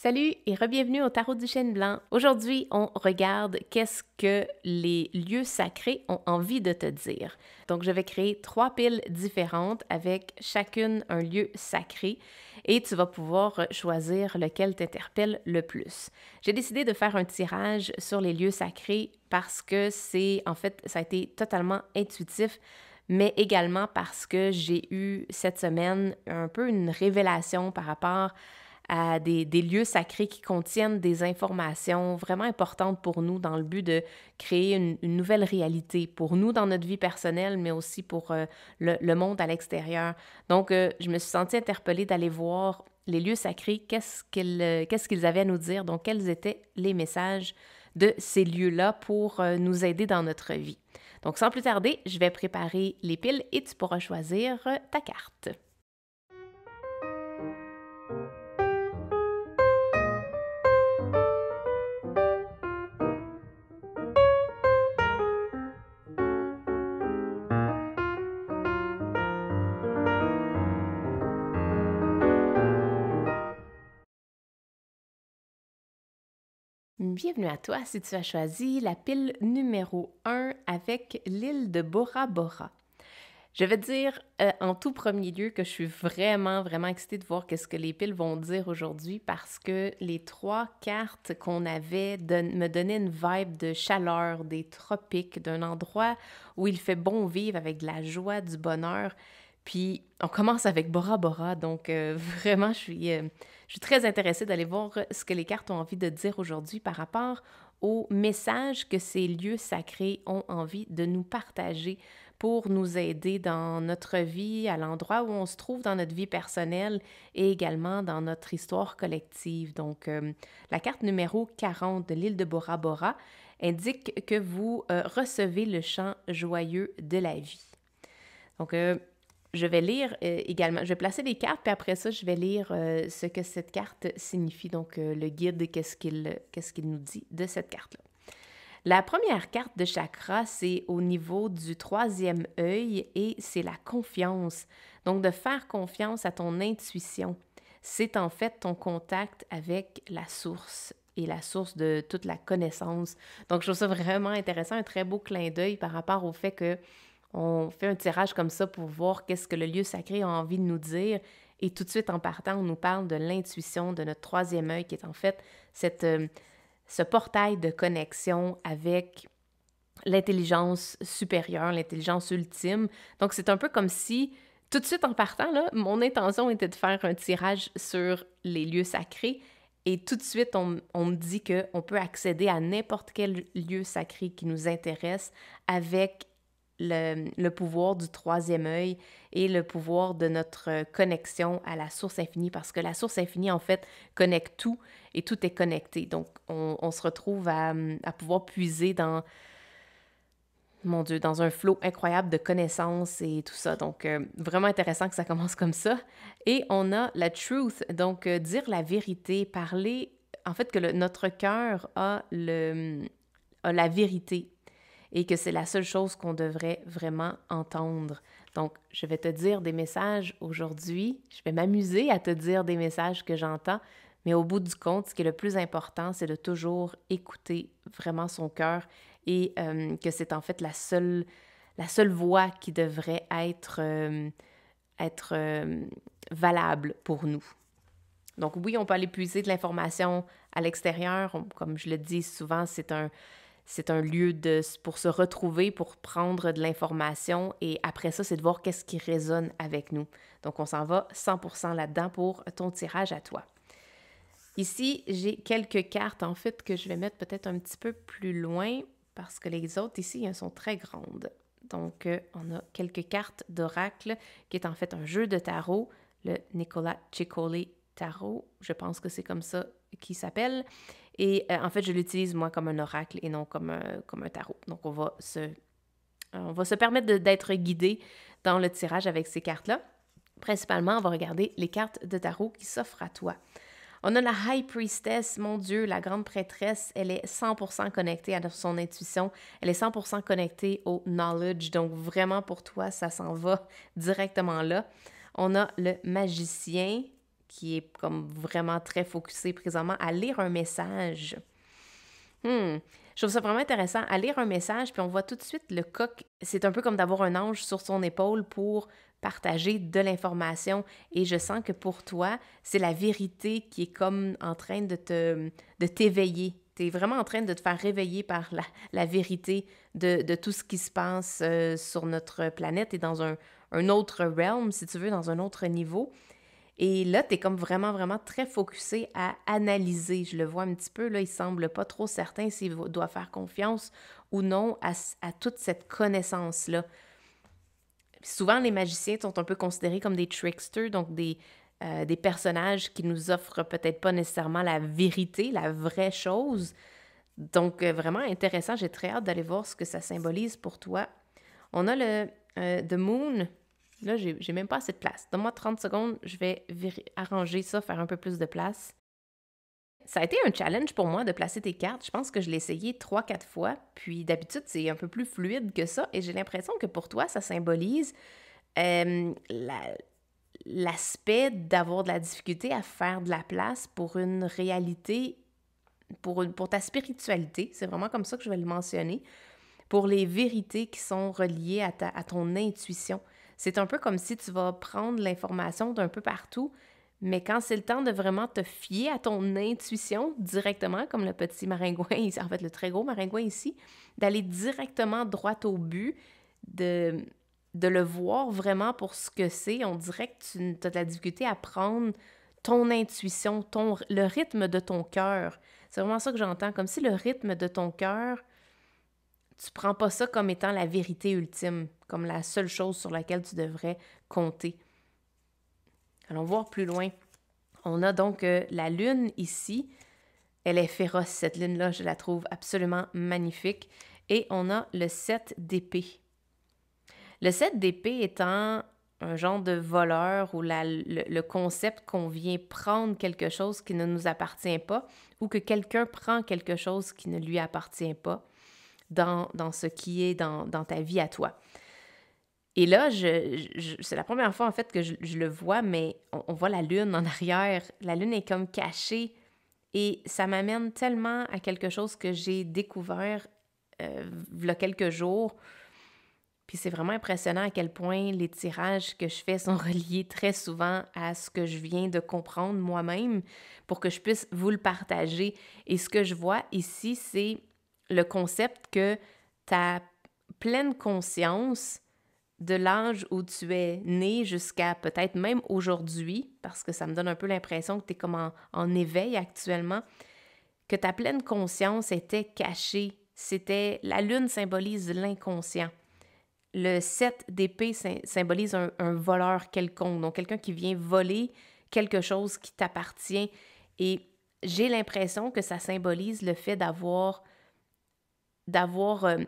Salut et re-bienvenue au Tarot du Chêne Blanc. Aujourd'hui, on regarde qu'est-ce que les lieux sacrés ont envie de te dire. Donc, je vais créer 3 piles différentes avec chacune un lieu sacré et tu vas pouvoir choisir lequel t'interpelle le plus. J'ai décidé de faire un tirage sur les lieux sacrés parce que ça a été totalement intuitif, mais également parce que j'ai eu cette semaine un peu une révélation par rapport à des lieux sacrés qui contiennent des informations vraiment importantes pour nous dans le but de créer une nouvelle réalité pour nous dans notre vie personnelle, mais aussi pour le monde à l'extérieur. Donc, je me suis sentie interpellée d'aller voir les lieux sacrés, qu'est-ce qu'ils avaient à nous dire, donc quels étaient les messages de ces lieux-là pour nous aider dans notre vie. Donc, sans plus tarder, je vais préparer les piles et tu pourras choisir ta carte. Bienvenue à toi si tu as choisi la pile numéro 1 avec l'île de Bora Bora. Je vais dire en tout premier lieu que je suis vraiment excitée de voir qu'est-ce que les piles vont dire aujourd'hui parce que les 3 cartes qu'on avait me donnaient une vibe de chaleur, des tropiques, d'un endroit où il fait bon vivre avec de la joie, du bonheur. Puis on commence avec Bora Bora, donc vraiment je suis très intéressée d'aller voir ce que les cartes ont envie de dire aujourd'hui par rapport au message que ces lieux sacrés ont envie de nous partager pour nous aider dans notre vie, à l'endroit où on se trouve dans notre vie personnelle et également dans notre histoire collective. Donc, la carte numéro 40 de l'île de Bora Bora indique que vous recevez le chant joyeux de la vie. Donc, je vais lire également, je vais placer les cartes, puis après ça, je vais lire ce que cette carte signifie, donc le guide, qu'est-ce qu'il nous dit de cette carte-là. La première carte de chakra, c'est au niveau du 3e œil et c'est la confiance. Donc, de faire confiance à ton intuition. C'est en fait ton contact avec la source et la source de toute la connaissance. Donc, je trouve ça vraiment intéressant, un très beau clin d'œil par rapport au fait que on fait un tirage comme ça pour voir qu'est-ce que le lieu sacré a envie de nous dire. Et tout de suite, en partant, on nous parle de l'intuition, de notre 3e œil, qui est en fait ce portail de connexion avec l'intelligence supérieure, l'intelligence ultime. Donc, c'est un peu comme si, tout de suite en partant, là, mon intention était de faire un tirage sur les lieux sacrés. Et tout de suite, on me dit qu'on peut accéder à n'importe quel lieu sacré qui nous intéresse avec le pouvoir du 3e œil et le pouvoir de notre connexion à la source infinie, parce que la source infinie, en fait, connecte tout et tout est connecté. Donc, on se retrouve à pouvoir puiser dans, mon Dieu, dans un flot incroyable de connaissances et tout ça. Donc, vraiment intéressant que ça commence comme ça. Et on a la truth, donc dire la vérité, parler, en fait, que notre cœur a la vérité et que c'est la seule chose qu'on devrait vraiment entendre. Donc, je vais te dire des messages aujourd'hui, je vais m'amuser à te dire des messages que j'entends, mais au bout du compte, ce qui est le plus important, c'est de toujours écouter vraiment son cœur et que c'est en fait la seule voie qui devrait être valable pour nous. Donc oui, on peut aller puiser de l'information à l'extérieur, comme je le dis souvent, c'est un lieu pour se retrouver, pour prendre de l'information et après ça, c'est de voir qu'est-ce qui résonne avec nous. Donc, on s'en va 100% là-dedans pour ton tirage à toi. Ici, j'ai quelques cartes, en fait, que je vais mettre peut-être un petit peu plus loin parce que les autres ici, elles sont très grandes. Donc, on a quelques cartes d'oracle qui est en fait un jeu de tarot, le Nicola Ciccoli Tarot, je pense que c'est comme ça qu'il s'appelle. Et en fait, je l'utilise moi comme un oracle et non comme un tarot. Donc, on va se permettre d'être guidé dans le tirage avec ces cartes-là. Principalement, on va regarder les cartes de tarot qui s'offrent à toi. On a la High Priestess, mon Dieu, la grande prêtresse, elle est 100% connectée à son intuition, elle est 100% connectée au knowledge, donc vraiment pour toi, ça s'en va directement là. On a le magicien qui est comme vraiment très focusé présentement à lire un message. Je trouve ça vraiment intéressant. À lire un message, puis on voit tout de suite le coq. C'est un peu comme d'avoir un ange sur son épaule pour partager de l'information. Et je sens que pour toi, c'est la vérité qui est comme en train de t'éveiller. Tu es vraiment en train de te faire réveiller par la vérité de tout ce qui se passe sur notre planète et dans un autre realm, si tu veux, dans un autre niveau. Et là, tu es comme vraiment, vraiment très focusé à analyser. Je le vois un petit peu, là, il semble pas trop certain s'il doit faire confiance ou non à toute cette connaissance-là. Souvent, les magiciens sont un peu considérés comme des tricksters, donc des personnages qui nous offrent peut-être pas nécessairement la vérité, la vraie chose. Donc, vraiment intéressant. J'ai très hâte d'aller voir ce que ça symbolise pour toi. On a le The Moon. Là, j'ai même pas assez de place. Donne-moi 30 secondes, je vais arranger ça, faire un peu plus de place. Ça a été un challenge pour moi de placer tes cartes. Je pense que je l'ai essayé 3-4 fois. Puis d'habitude, c'est un peu plus fluide que ça. Et j'ai l'impression que pour toi, ça symbolise l'aspect d'avoir de la difficulté à faire de la place pour une réalité, pour ta spiritualité. C'est vraiment comme ça que je vais le mentionner. Pour les vérités qui sont reliées à ton intuition. C'est un peu comme si tu vas prendre l'information d'un peu partout, mais quand c'est le temps de vraiment te fier à ton intuition directement, comme le petit maringouin, en fait le très gros maringouin ici, d'aller directement droit au but, de le voir vraiment pour ce que c'est, on dirait que tu as de la difficulté à prendre ton intuition, le rythme de ton cœur. C'est vraiment ça que j'entends, comme si le rythme de ton cœur, tu prends pas ça comme étant la vérité ultime, comme la seule chose sur laquelle tu devrais compter. Allons voir plus loin. On a donc la lune ici. Elle est féroce, cette lune-là. Je la trouve absolument magnifique. Et on a le 7 d'épée. Le 7 d'épée étant un genre de voleur ou le concept qu'on vient prendre quelque chose qui ne nous appartient pas ou que quelqu'un prend quelque chose qui ne lui appartient pas dans ce qui est dans ta vie à toi. Et là, c'est la première fois en fait que je le vois, mais on voit la lune en arrière. La lune est comme cachée et ça m'amène tellement à quelque chose que j'ai découvert il y a quelques jours. Puis c'est vraiment impressionnant à quel point les tirages que je fais sont reliés très souvent à ce que je viens de comprendre moi-même pour que je puisse vous le partager. Et ce que je vois ici, c'est le concept que ta pleine conscience de l'âge où tu es né jusqu'à peut-être même aujourd'hui, parce que ça me donne un peu l'impression que tu es comme en éveil actuellement, que ta pleine conscience était cachée. La lune symbolise l'inconscient. Le 7 d'épée symbolise un voleur quelconque, donc quelqu'un qui vient voler quelque chose qui t'appartient. Et j'ai l'impression que ça symbolise le fait d'avoir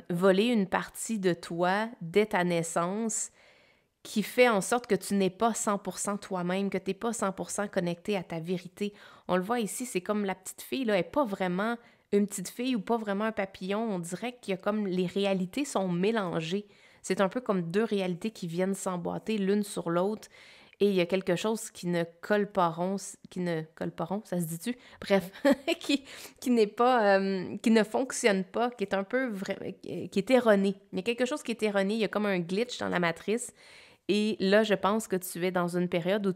volé une partie de toi dès ta naissance qui fait en sorte que tu n'es pas 100% toi-même, que tu n'es pas 100% connecté à ta vérité. On le voit ici, c'est comme la petite fille, là, elle n'est pas vraiment une petite fille ou pas vraiment un papillon. On dirait qu'il y a comme les réalités sont mélangées. C'est un peu comme deux réalités qui viennent s'emboîter l'une sur l'autre. Et il y a quelque chose qui ne colle pas rond, ça se dit-tu? Bref, qui n'est pas, qui ne fonctionne pas, qui est un peu qui est erroné. Il y a quelque chose qui est erroné, il y a comme un glitch dans la matrice. Et là, je pense que tu es dans une période où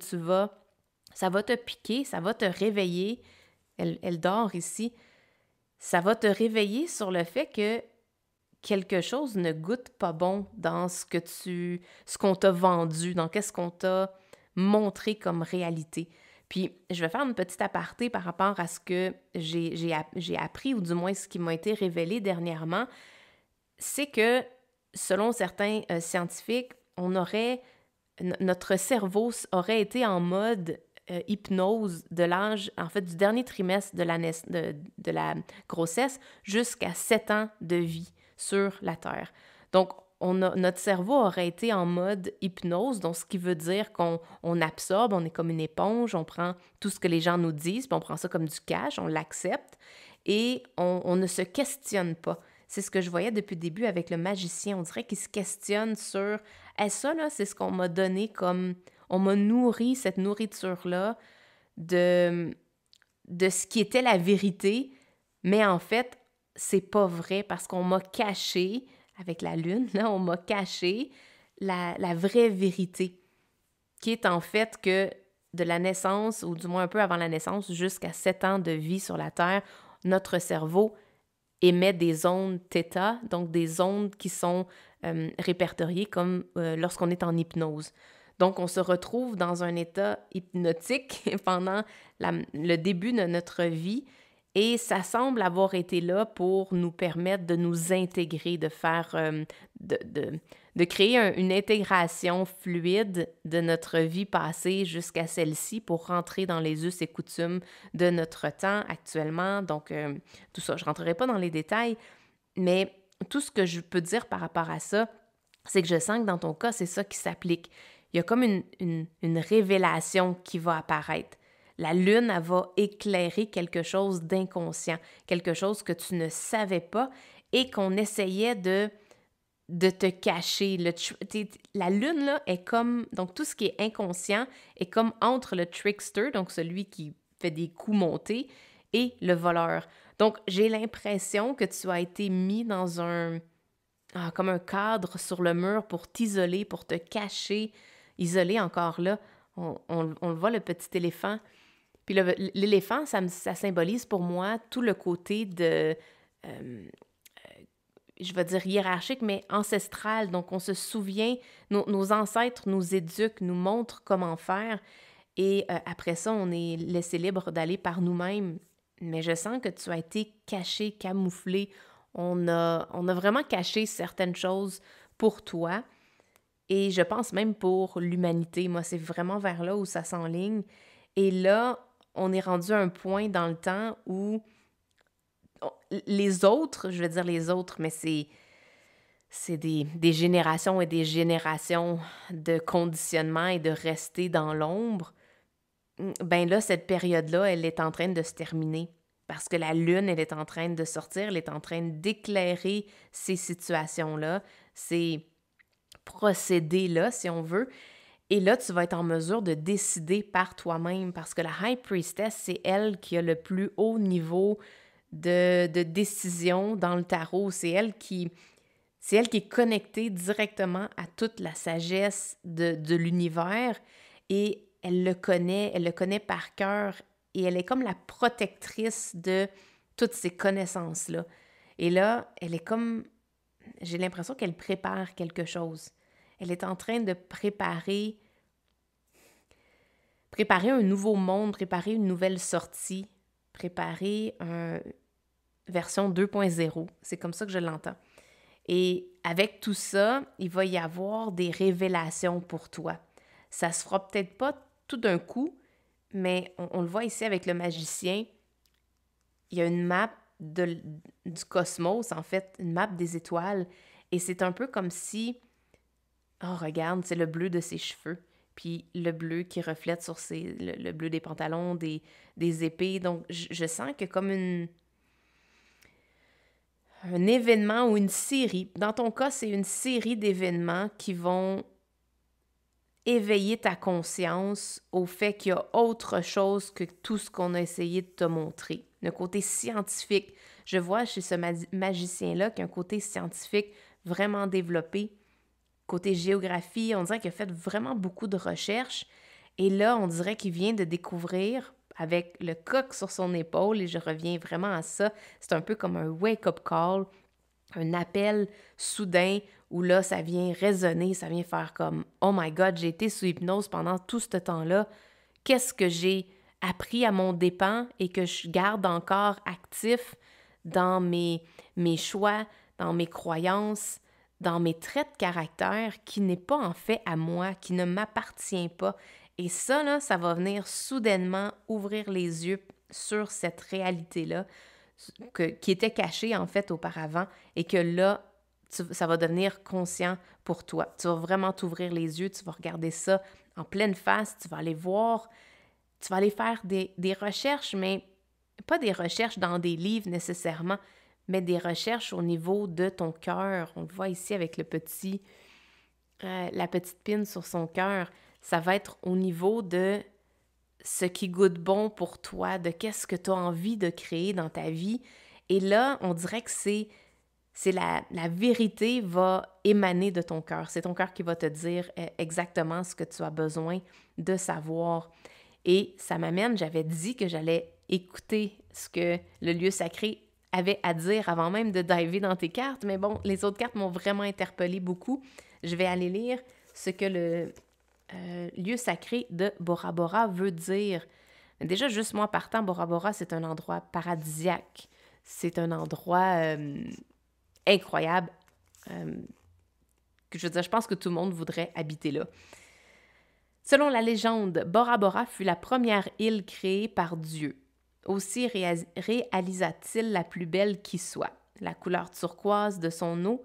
ça va te piquer, ça va te réveiller. Elle dort ici. Ça va te réveiller sur le fait que quelque chose ne goûte pas bon dans ce qu'on t'a vendu, dans qu'est-ce qu'on t'a montré comme réalité. Puis, je vais faire une petite aparté par rapport à ce que j'ai appris, ou du moins ce qui m'a été révélé dernièrement, c'est que, selon certains scientifiques, notre cerveau aurait été en mode hypnose de l'âge, en fait, du dernier trimestre de la grossesse jusqu'à 7 ans de vie sur la Terre. Donc, notre cerveau aurait été en mode hypnose, donc ce qui veut dire qu'on absorbe, on est comme une éponge, on prend tout ce que les gens nous disent, puis on prend ça comme du cash, on l'accepte, et on ne se questionne pas. C'est ce que je voyais depuis le début avec le magicien. On dirait qu'il se questionne sur « ça, là, c'est ce qu'on m'a donné comme... On m'a nourri cette nourriture-là de, de ce qui était la vérité, mais en fait, c'est pas vrai parce qu'on m'a caché, avec la lune, là, on m'a caché la vraie vérité, qui est en fait que de la naissance, ou du moins un peu avant la naissance, jusqu'à 7 ans de vie sur la Terre, notre cerveau émet des ondes θ, donc des ondes qui sont répertoriées comme lorsqu'on est en hypnose. Donc, on se retrouve dans un état hypnotique pendant le début de notre vie et ça semble avoir été là pour nous permettre de nous intégrer, de faire, de créer une intégration fluide de notre vie passée jusqu'à celle-ci pour rentrer dans les us et coutumes de notre temps actuellement. Donc, tout ça, je ne rentrerai pas dans les détails, mais tout ce que je peux dire par rapport à ça, c'est que je sens que dans ton cas, c'est ça qui s'applique. Il y a comme une révélation qui va apparaître. La lune, elle va éclairer quelque chose d'inconscient, quelque chose que tu ne savais pas et qu'on essayait de te cacher. La lune, là, est comme... Donc, tout ce qui est inconscient est comme entre le trickster, donc celui qui fait des coups montés, et le voleur. Donc, j'ai l'impression que tu as été mis dans comme un cadre sur le mur pour t'isoler, pour te cacher. Isolé encore là, on le voit, le petit éléphant. Puis l'éléphant, ça symbolise pour moi tout le côté de, je vais dire hiérarchique, mais ancestral. Donc, on se souvient, nos ancêtres nous éduquent, nous montrent comment faire. Et après ça, on est laissé libre d'aller par nous-mêmes. Mais je sens que tu as été caché, camouflé. On a vraiment caché certaines choses pour toi. Et je pense même pour l'humanité. Moi, c'est vraiment vers là où ça s'enligne. Et là, on est rendu à un point dans le temps où les autres, je vais dire les autres, mais c'est des générations et des générations de conditionnement et de rester dans l'ombre. Ben là, cette période-là, elle est en train de se terminer. Parce que la lune, elle est en train de sortir, elle est en train d'éclairer ces situations-là, ces procédés-là, si on veut. Et là, tu vas être en mesure de décider par toi-même parce que la High Priestess, c'est elle qui a le plus haut niveau de décision dans le tarot. C'est elle qui est connectée directement à toute la sagesse de l'univers et elle le connaît par cœur et elle est comme la protectrice de toutes ces connaissances-là. Et là, elle est comme, j'ai l'impression qu'elle prépare quelque chose. Elle est en train de préparer un nouveau monde, préparer une nouvelle sortie, préparer une version 2.0. C'est comme ça que je l'entends. Et avec tout ça, il va y avoir des révélations pour toi. Ça se fera peut-être pas tout d'un coup, mais on le voit ici avec le magicien. Il y a une map du cosmos, en fait, une map des étoiles. Et c'est un peu comme si, oh regarde, c'est le bleu de ses cheveux, puis le bleu qui reflète sur le bleu des pantalons, des épées. Donc, je sens que comme un événement ou une série. Dans ton cas, c'est une série d'événements qui vont éveiller ta conscience au fait qu'il y a autre chose que tout ce qu'on a essayé de te montrer. Le côté scientifique. Je vois chez ce magicien-là qu'il y a un côté scientifique vraiment développé. Côté géographie, on dirait qu'il a fait vraiment beaucoup de recherches. Et là, on dirait qu'il vient de découvrir avec le coq sur son épaule, et je reviens vraiment à ça, c'est un peu comme un wake-up call, un appel soudain où là, ça vient résonner, ça vient faire comme « Oh my God, j'ai été sous hypnose pendant tout ce temps-là. Qu'est-ce que j'ai appris à mon dépens et que je garde encore actif dans mes choix, dans mes croyances, dans mes traits de caractère qui n'est pas en fait à moi, qui ne m'appartient pas. » Et ça, là, ça va venir soudainement ouvrir les yeux sur cette réalité-là qui était cachée en fait auparavant et que là, ça va devenir conscient pour toi. Tu vas vraiment t'ouvrir les yeux, tu vas regarder ça en pleine face, tu vas aller voir, tu vas aller faire des recherches, mais pas des recherches dans des livres nécessairement, mais des recherches au niveau de ton cœur. On le voit ici avec la petite pine sur son cœur. Ça va être au niveau de ce qui goûte bon pour toi, de qu'est-ce que tu as envie de créer dans ta vie. Et là, on dirait que la vérité va émaner de ton cœur. C'est ton cœur qui va te dire exactement ce que tu as besoin de savoir. Et ça m'amène, j'avais dit que j'allais écouter ce que le lieu sacré avait à dire avant même de diver dans tes cartes. Mais bon, les autres cartes m'ont vraiment interpellée beaucoup. Je vais aller lire ce que le lieu sacré de Bora Bora veut dire. Déjà, juste moi partant, Bora Bora, c'est un endroit paradisiaque. C'est un endroit incroyable. Je veux dire, je pense que tout le monde voudrait habiter là. Selon la légende, Bora Bora fut la première île créée par Dieu. Aussi réalisa-t-il la plus belle qui soit. La couleur turquoise de son eau,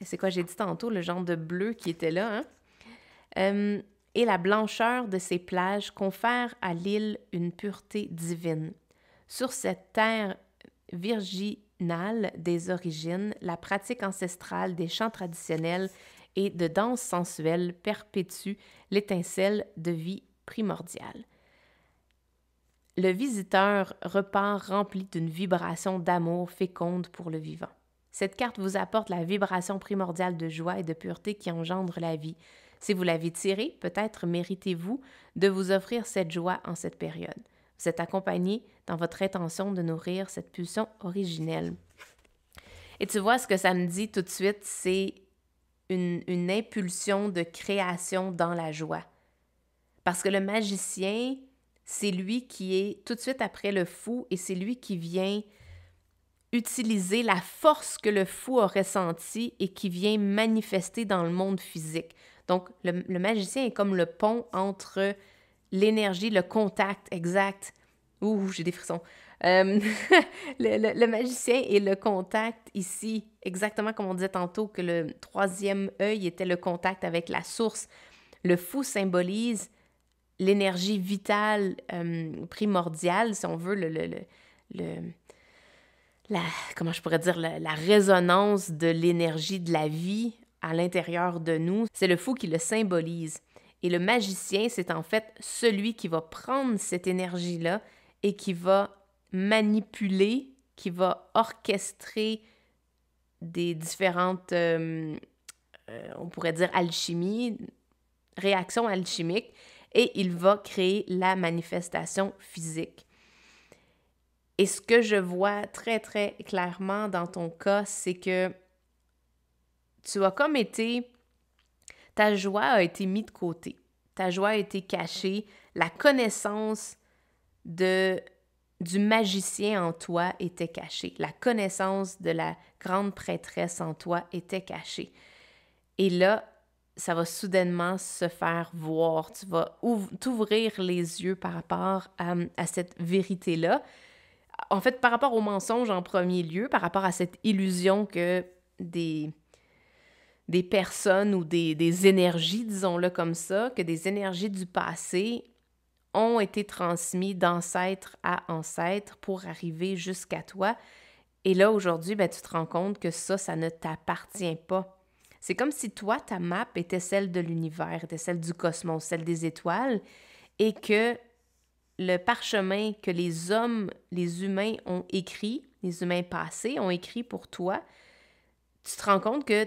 c'est quoi j'ai dit tantôt, le genre de bleu qui était là, hein? Et la blancheur de ses plages confèrent à l'île une pureté divine. Sur cette terre virginale des origines, la pratique ancestrale des chants traditionnels et de danse sensuelle perpétue l'étincelle de vie primordiale. Le visiteur repart rempli d'une vibration d'amour féconde pour le vivant. Cette carte vous apporte la vibration primordiale de joie et de pureté qui engendre la vie. Si vous l'avez tirée, peut-être méritez-vous de vous offrir cette joie en cette période. Vous êtes accompagné dans votre intention de nourrir cette pulsion originelle. Et tu vois, ce que ça me dit tout de suite, c'est une impulsion de création dans la joie. Parce que le magicien, c'est lui qui est tout de suite après le fou et c'est lui qui vient utiliser la force que le fou a ressentie et qui vient manifester dans le monde physique. Donc, le magicien est comme le pont entre l'énergie, le contact exact. Ouh, j'ai des frissons. Le magicien et le contact ici, exactement comme on disait tantôt que le troisième œil était le contact avec la source. Le fou symbolise l'énergie vitale primordiale, si on veut, comment je pourrais dire, la résonance de l'énergie de la vie à l'intérieur de nous. C'est le fou qui le symbolise. Et le magicien, c'est en fait celui qui va prendre cette énergie-là et qui va manipuler, qui va orchestrer des différentes, on pourrait dire alchimie, réactions alchimiques, et il va créer la manifestation physique. Et ce que je vois très, très clairement dans ton cas, c'est que tu as comme été... Ta joie a été mise de côté. Ta joie a été cachée. La connaissance du magicien en toi était cachée. La connaissance de la grande prêtresse en toi était cachée. Et là, ça va soudainement se faire voir. Tu vas t'ouvrir les yeux par rapport à cette vérité-là. En fait, par rapport au mensonge en premier lieu, par rapport à cette illusion que des personnes ou des énergies, disons-le comme ça, que des énergies du passé ont été transmises d'ancêtre à ancêtre pour arriver jusqu'à toi. Et là, aujourd'hui, ben, tu te rends compte que ça ne t'appartient pas. C'est comme si toi, ta map était celle de l'univers, était celle du cosmos, celle des étoiles, et que le parchemin que les humains ont écrit, les humains passés ont écrit pour toi, tu te rends compte que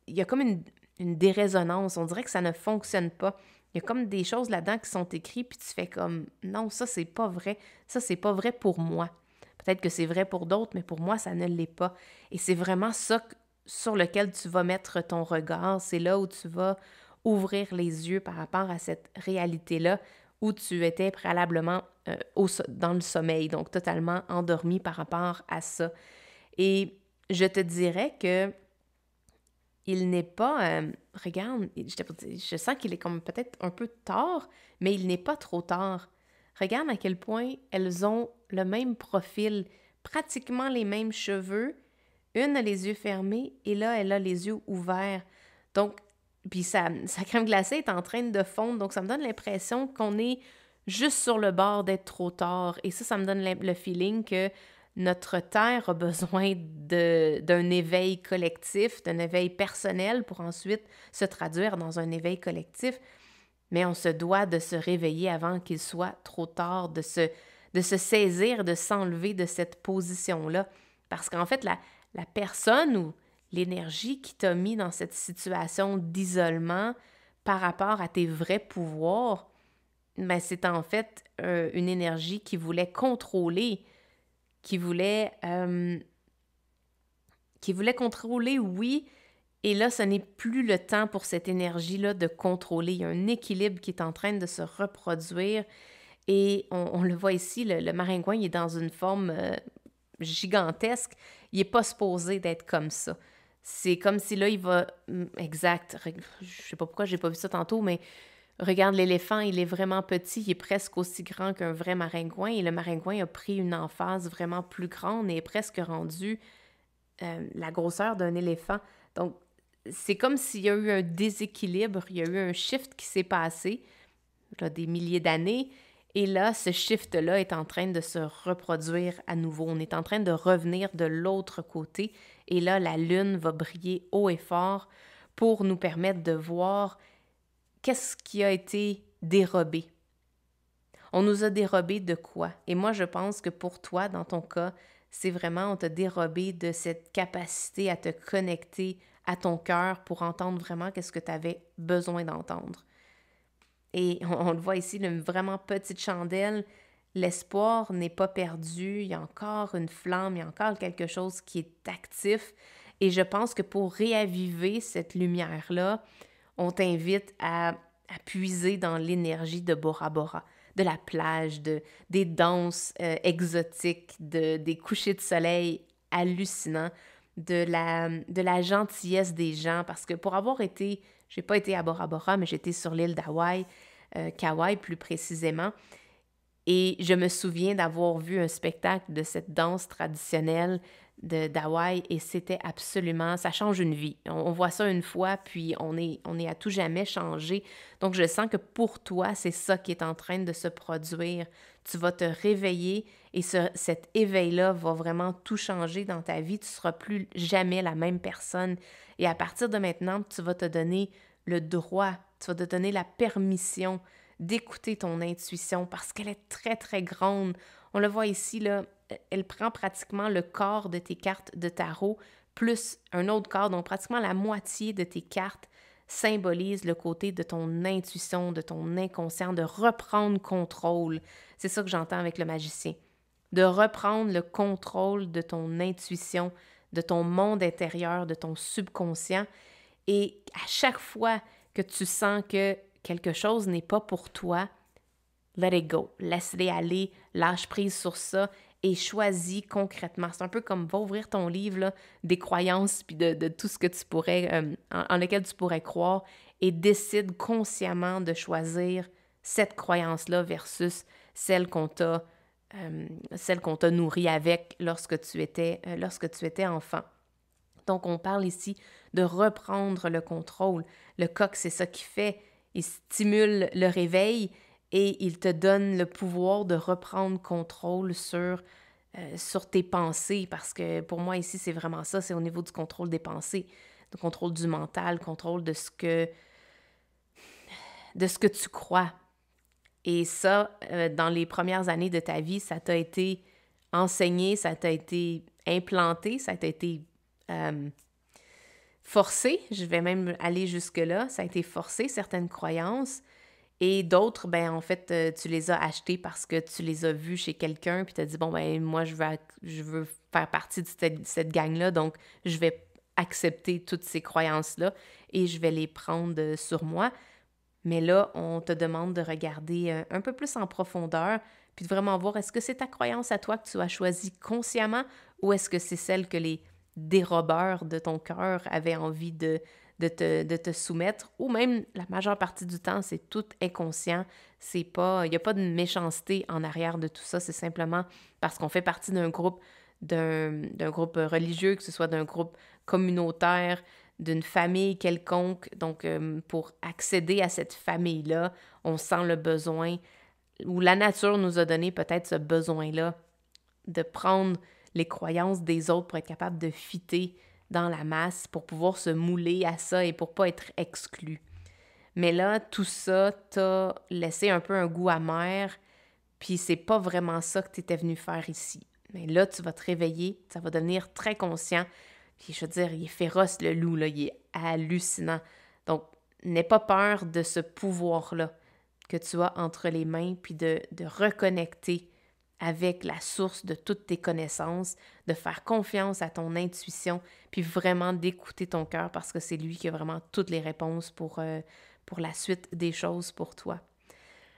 il y a comme une dérésonance. On dirait que ça ne fonctionne pas. Il y a comme des choses là-dedans qui sont écrites, puis tu fais comme « Non, ça, c'est pas vrai. Ça, c'est pas vrai pour moi. » Peut-être que c'est vrai pour d'autres, mais pour moi, ça ne l'est pas. Et c'est vraiment ça sur lequel tu vas mettre ton regard. C'est là où tu vas ouvrir les yeux par rapport à cette réalité-là où tu étais préalablement dans le sommeil, donc totalement endormi par rapport à ça. Et je te dirais que il n'est pas... regarde, je sens qu'il est comme peut-être un peu tard, mais il n'est pas trop tard. Regarde à quel point elles ont le même profil, pratiquement les mêmes cheveux. Une a les yeux fermés et là, elle a les yeux ouverts. Donc, puis sa crème glacée est en train de fondre. Donc, ça me donne l'impression qu'on est juste sur le bord d'être trop tard. Et ça me donne le feeling que notre Terre a besoin d'un éveil collectif, d'un éveil personnel pour ensuite se traduire dans un éveil collectif. Mais on se doit de se réveiller avant qu'il soit trop tard, de se saisir, de s'enlever de cette position-là. Parce qu'en fait, la personne ou l'énergie qui t'a mis dans cette situation d'isolement par rapport à tes vrais pouvoirs, ben c'est en fait une énergie qui voulait contrôler, oui, et là, ce n'est plus le temps pour cette énergie-là de contrôler. Il y a un équilibre qui est en train de se reproduire et on le voit ici, le maringouin, il est dans une forme gigantesque. Il n'est pas supposé d'être comme ça. C'est comme si là, il va... Exact. Je sais pas pourquoi j'ai pas vu ça tantôt, mais regarde l'éléphant, il est vraiment petit, il est presque aussi grand qu'un vrai maringouin et le maringouin a pris une emphase vraiment plus grande et est presque rendu la grosseur d'un éléphant. Donc, c'est comme s'il y a eu un déséquilibre, il y a eu un shift qui s'est passé, là, des milliers d'années, et là, ce shift-là est en train de se reproduire à nouveau. On est en train de revenir de l'autre côté, et là, la lune va briller haut et fort pour nous permettre de voir qu'est-ce qui a été dérobé. On nous a dérobé de quoi? Et moi, je pense que pour toi, dans ton cas, c'est vraiment, on t'a dérobé de cette capacité à te connecter à ton cœur pour entendre vraiment qu'est-ce que tu avais besoin d'entendre. Et on le voit ici, une vraiment petite chandelle, l'espoir n'est pas perdu, il y a encore une flamme, il y a encore quelque chose qui est actif. Et je pense que pour réaviver cette lumière-là, on t'invite à puiser dans l'énergie de Bora Bora, de la plage, des danses exotiques, des couchers de soleil hallucinants, de la gentillesse des gens. Parce que pour avoir été, j'ai pas été à Bora Bora, mais j'étais sur l'île d'Hawaï, Kauai plus précisément, et je me souviens d'avoir vu un spectacle de cette danse traditionnelle d'Hawaï et c'était absolument, ça change une vie. On voit ça une fois, puis on est à tout jamais changé. Donc, je sens que pour toi, c'est ça qui est en train de se produire. Tu vas te réveiller et cet éveil-là va vraiment tout changer dans ta vie. Tu ne seras plus jamais la même personne. Et à partir de maintenant, tu vas te donner le droit, tu vas te donner la permission d'écouter ton intuition parce qu'elle est très, très grande. On le voit ici, là, elle prend pratiquement le quart de tes cartes de tarot, plus un autre quart, donc pratiquement la moitié de tes cartes symbolise le côté de ton intuition, de ton inconscient, de reprendre contrôle. C'est ça que j'entends avec le magicien. De reprendre le contrôle de ton intuition, de ton monde intérieur, de ton subconscient. Et à chaque fois que tu sens que quelque chose n'est pas pour toi, let it go. Laisse-les aller, lâche prise sur ça et choisis concrètement. C'est un peu comme va ouvrir ton livre là, des croyances puis de tout ce que tu pourrais, en lequel tu pourrais croire et décide consciemment de choisir cette croyance-là versus celle qu'on t'a nourrie avec lorsque tu étais enfant. Donc, on parle ici de reprendre le contrôle. Le coq, c'est ça qu'il fait. Il stimule le réveil et il te donne le pouvoir de reprendre contrôle sur tes pensées. Parce que pour moi, ici, c'est vraiment ça. C'est au niveau du contrôle des pensées, du contrôle du mental, contrôle de ce que tu crois. Et ça, dans les premières années de ta vie, ça t'a été enseigné, ça t'a été implanté, ça t'a été forcé, je vais même aller jusque-là, ça a été forcé, certaines croyances, et d'autres, ben en fait, tu les as achetées parce que tu les as vues chez quelqu'un, puis tu as dit, bon, ben moi, je veux faire partie de cette gang-là, donc je vais accepter toutes ces croyances-là et je vais les prendre sur moi. Mais là, on te demande de regarder un peu plus en profondeur, puis de vraiment voir est-ce que c'est ta croyance à toi que tu as choisie consciemment ou est-ce que c'est celle que les dérobeurs de ton cœur avaient envie de te soumettre, ou même la majeure partie du temps, c'est tout inconscient. Il n'y a pas de méchanceté en arrière de tout ça, c'est simplement parce qu'on fait partie d'un groupe religieux, que ce soit d'un groupe communautaire, d'une famille quelconque. Donc, pour accéder à cette famille-là, on sent le besoin, ou la nature nous a donné peut-être ce besoin-là de prendre les croyances des autres pour être capable de fitter dans la masse, pour pouvoir se mouler à ça et pour pas être exclu. Mais là, tout ça t'a laissé un peu un goût amer, puis c'est pas vraiment ça que tu étais venu faire ici. Mais là, tu vas te réveiller, ça va devenir très conscient. Puis je veux dire, il est féroce le loup, là, il est hallucinant. Donc, n'aie pas peur de ce pouvoir-là que tu as entre les mains, puis de reconnecter avec la source de toutes tes connaissances, de faire confiance à ton intuition, puis vraiment d'écouter ton cœur parce que c'est lui qui a vraiment toutes les réponses pour la suite des choses pour toi.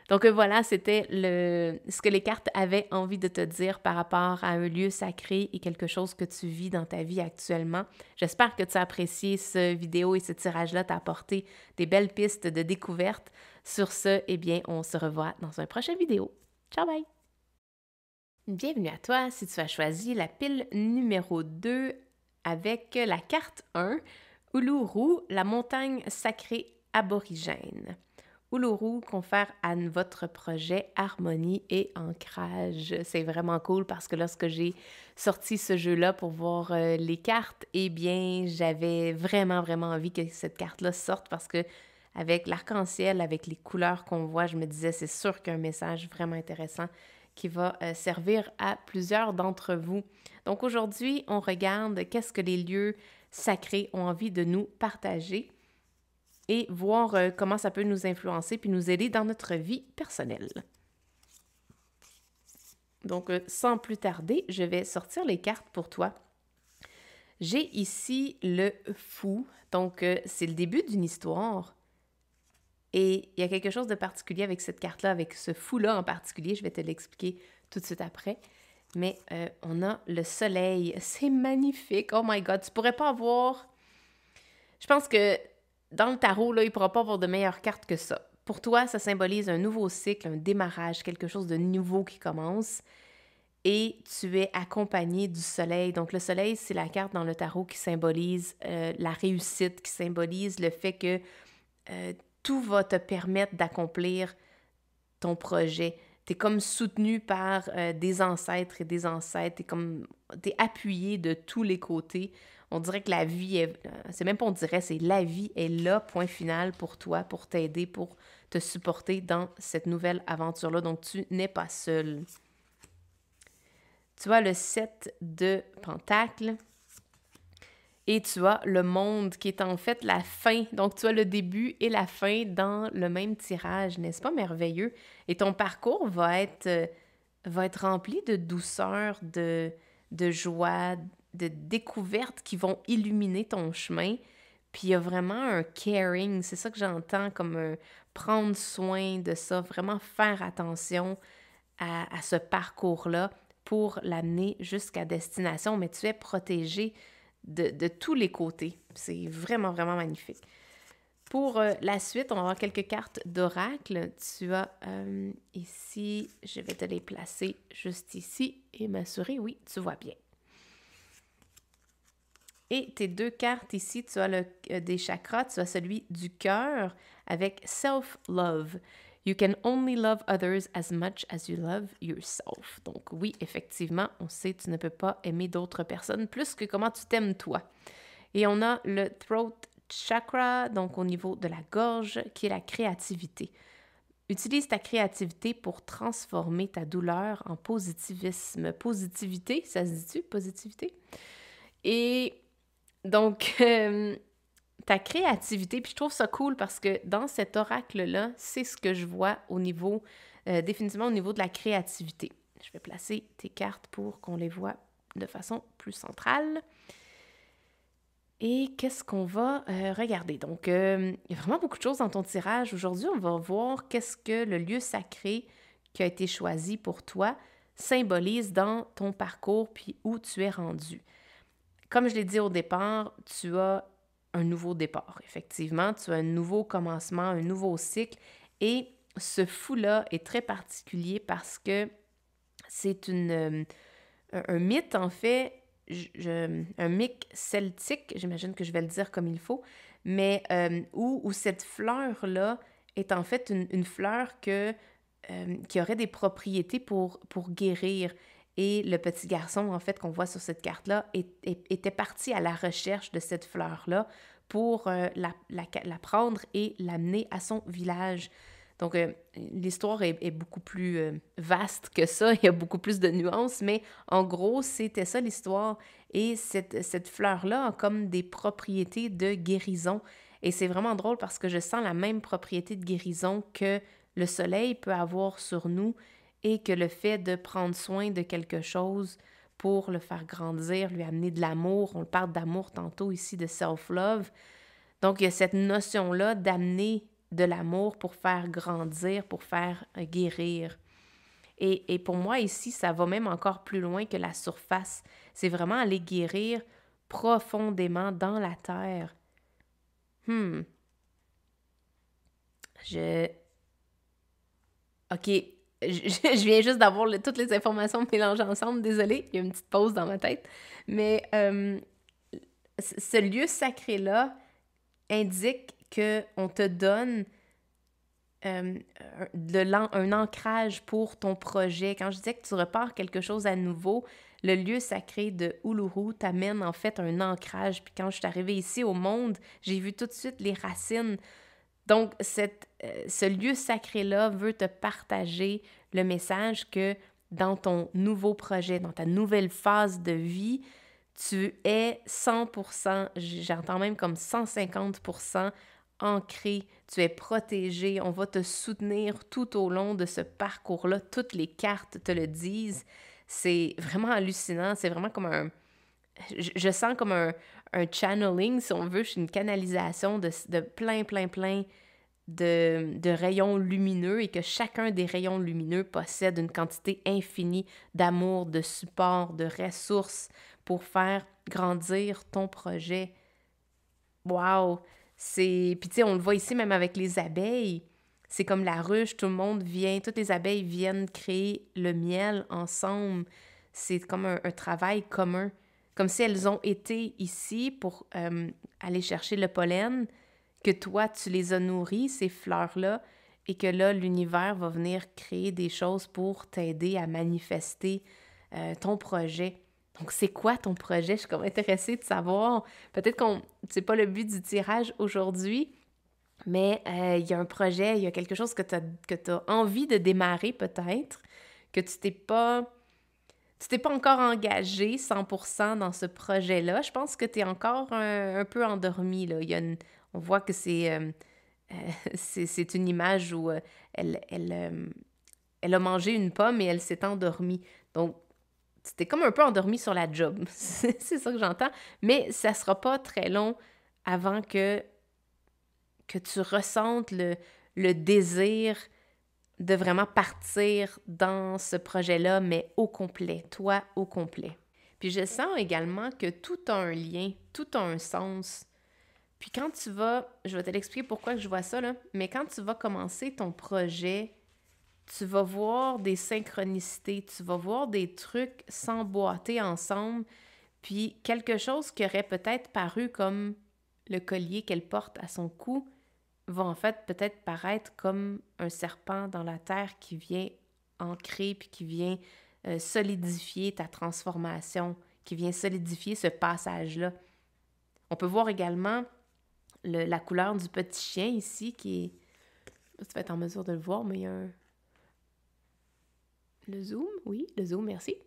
Donc voilà, c'était ce que les cartes avaient envie de te dire par rapport à un lieu sacré et quelque chose que tu vis dans ta vie actuellement. J'espère que tu as apprécié cette vidéo et ce tirage-là t'a apporté des belles pistes de découverte. Sur ce, eh bien, on se revoit dans une prochaine vidéo. Ciao, bye! Bienvenue à toi si tu as choisi la pile numéro 2 avec la carte 1, Uluru, la montagne sacrée aborigène. Uluru confère à votre projet harmonie et ancrage. C'est vraiment cool parce que lorsque j'ai sorti ce jeu-là pour voir les cartes, eh bien, j'avais vraiment envie que cette carte-là sorte parce que avec l'arc-en-ciel, avec les couleurs qu'on voit, je me disais, c'est sûr qu'il y a un message vraiment intéressant qui va servir à plusieurs d'entre vous. Donc aujourd'hui, on regarde qu'est-ce que les lieux sacrés ont envie de nous partager et voir comment ça peut nous influencer puis nous aider dans notre vie personnelle. Donc, sans plus tarder, je vais sortir les cartes pour toi. J'ai ici le fou. Donc, c'est le début d'une histoire. Et il y a quelque chose de particulier avec cette carte-là, avec ce fou-là en particulier. Je vais te l'expliquer tout de suite après. Mais on a le soleil. C'est magnifique. Oh my God, tu pourrais pas avoir... Je pense que dans le tarot, là, il ne pourra pas avoir de meilleures cartes que ça. Pour toi, ça symbolise un nouveau cycle, un démarrage, quelque chose de nouveau qui commence. Et tu es accompagné du soleil. Donc, le soleil, c'est la carte dans le tarot qui symbolise la réussite, qui symbolise le fait que tout va te permettre d'accomplir ton projet. Tu es comme soutenu par des ancêtres et des ancêtres. Tu es appuyé de tous les côtés. On dirait que la vie est... C'est même pas on dirait, c'est la vie est là, point final pour toi, pour t'aider, pour te supporter dans cette nouvelle aventure-là. Donc, tu n'es pas seul. Tu as le 7 de Pentacles et tu as le monde qui est en fait la fin. Donc, tu as le début et la fin dans le même tirage. N'est-ce pas merveilleux? Et ton parcours va être rempli de douceur, de joie, de découvertes qui vont illuminer ton chemin. Puis il y a vraiment un caring, c'est ça que j'entends comme prendre soin de ça, vraiment faire attention à ce parcours-là pour l'amener jusqu'à destination, mais tu es protégé de tous les côtés. C'est vraiment magnifique. Pour la suite, on va avoir quelques cartes d'oracle. Tu as ici, je vais te les placer juste ici et m'assurer, oui, tu vois bien. Et tes deux cartes ici, tu as des chakras, tu as celui du cœur avec self-love. You can only love others as much as you love yourself. Donc oui, effectivement, on sait que tu ne peux pas aimer d'autres personnes plus que comment tu t'aimes toi. Et on a le throat chakra, donc au niveau de la gorge, qui est la créativité. Utilise ta créativité pour transformer ta douleur en positivisme. Positivité, ça se dit-tu? Positivité? Et donc, ta créativité, puis je trouve ça cool parce que dans cet oracle-là, c'est ce que je vois au niveau, définitivement au niveau de la créativité. Je vais placer tes cartes pour qu'on les voit de façon plus centrale. Et qu'est-ce qu'on va regarder? Donc, il y a vraiment beaucoup de choses dans ton tirage. Aujourd'hui, on va voir qu'est-ce que le lieu sacré qui a été choisi pour toi symbolise dans ton parcours puis où tu es rendu. Comme je l'ai dit au départ, tu as un nouveau départ. Effectivement, tu as un nouveau commencement, un nouveau cycle. Et ce fou-là est très particulier parce que c'est un mythe, en fait, un mythe celtique, j'imagine que je vais le dire comme il faut, mais où cette fleur-là est en fait une fleur qui aurait des propriétés pour guérir. Et le petit garçon, en fait, qu'on voit sur cette carte-là, était parti à la recherche de cette fleur-là pour la prendre et l'amener à son village. Donc, l'histoire est beaucoup plus vaste que ça, il y a beaucoup plus de nuances, mais en gros, c'était ça l'histoire. Et cette fleur-là a comme des propriétés de guérison. Et c'est vraiment drôle parce que je sens la même propriété de guérison que le soleil peut avoir sur nous et que le fait de prendre soin de quelque chose pour le faire grandir, lui amener de l'amour. On parle d'amour tantôt ici, de self-love. Donc, il y a cette notion-là d'amener de l'amour pour faire grandir, pour faire guérir. Et pour moi, ici, ça va même encore plus loin que la surface. C'est vraiment aller guérir profondément dans la terre. Je... OK, je viens juste d'avoir toutes les informations mélangées ensemble. Désolée, il y a une petite pause dans ma tête. Mais ce lieu sacré-là indique qu'on te donne un ancrage pour ton projet. Quand je disais que tu repars quelque chose à nouveau, le lieu sacré de Uluru t'amène en fait un ancrage. Puis quand je suis arrivée ici au monde, j'ai vu tout de suite les racines. Donc, ce lieu sacré-là veut te partager le message que dans ton nouveau projet, dans ta nouvelle phase de vie, tu es 100%, j'entends même comme 150% ancré, tu es protégé, on va te soutenir tout au long de ce parcours-là, toutes les cartes te le disent. C'est vraiment hallucinant, c'est vraiment comme je sens comme un channeling, si on veut, une canalisation de plein de rayons lumineux et que chacun des rayons lumineux possède une quantité infinie d'amour, de support, de ressources pour faire grandir ton projet. Wow! Puis tu sais, on le voit ici même avec les abeilles. C'est comme la ruche, tout le monde vient, toutes les abeilles viennent créer le miel ensemble. C'est comme un travail commun. Comme si elles ont été ici pour aller chercher le pollen, que toi, tu les as nourries, ces fleurs-là, et que là, l'univers va venir créer des choses pour t'aider à manifester ton projet. Donc, c'est quoi ton projet? Je suis comme intéressée de savoir. Peut-être qu'on c'est pas le but du tirage aujourd'hui, mais il y a un projet, il y a quelque chose que tu as envie de démarrer peut-être, que tu t'es pas encore engagé 100% dans ce projet-là. Je pense que tu es encore un peu endormi, là. On voit que c'est une image où elle a mangé une pomme et elle s'est endormie. Donc, tu t'es comme un peu endormi sur la job. C'est ça que j'entends. Mais ça sera pas très long avant que tu ressentes le désir de vraiment partir dans ce projet-là, mais au complet, toi au complet. Puis je sens également que tout a un lien, tout a un sens. Puis quand tu vas, je vais te l'expliquer pourquoi je vois ça, là, mais quand tu vas commencer ton projet, tu vas voir des synchronicités, tu vas voir des trucs s'emboîter ensemble, puis quelque chose qui aurait peut-être paru comme le collier qu'elle porte à son cou va en fait peut-être paraître comme un serpent dans la terre qui vient ancrer puis qui vient solidifier ta transformation, qui vient solidifier ce passage-là. On peut voir également la couleur du petit chien ici qui est... Tu vas être en mesure de le voir, mais il y a un... Le zoom? Oui, le zoom, merci.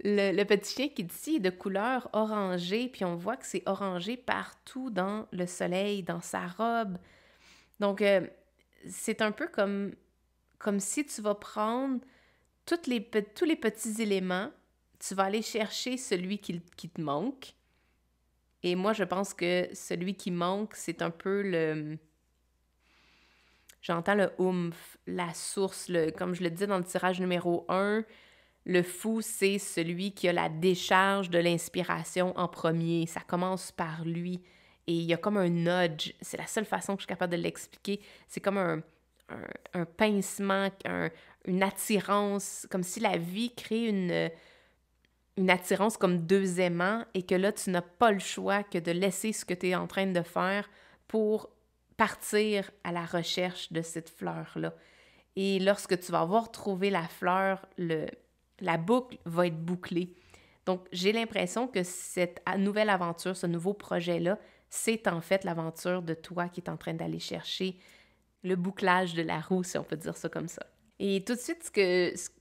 Le petit chien qui est ici est de couleur orangée, puis on voit que c'est orangé partout dans le soleil, dans sa robe. Donc, c'est un peu comme si tu vas prendre tous les petits éléments, tu vas aller chercher celui qui te manque. Et moi, je pense que celui qui manque, c'est un peu j'entends le oomph, la source, comme je le disais dans le tirage numéro 1, le fou, c'est celui qui a la décharge de l'inspiration en premier. Ça commence par lui. Et il y a comme un nudge. C'est la seule façon que je suis capable de l'expliquer. C'est comme un pincement, une attirance, comme si la vie crée une attirance comme deux aimants et que là, tu n'as pas le choix que de laisser ce que tu es en train de faire pour partir à la recherche de cette fleur-là. Et lorsque tu vas avoir trouvé la fleur, la boucle va être bouclée. Donc, j'ai l'impression que cette nouvelle aventure, ce nouveau projet-là, c'est en fait l'aventure de toi qui est en train d'aller chercher le bouclage de la roue, si on peut dire ça comme ça. Et tout de suite,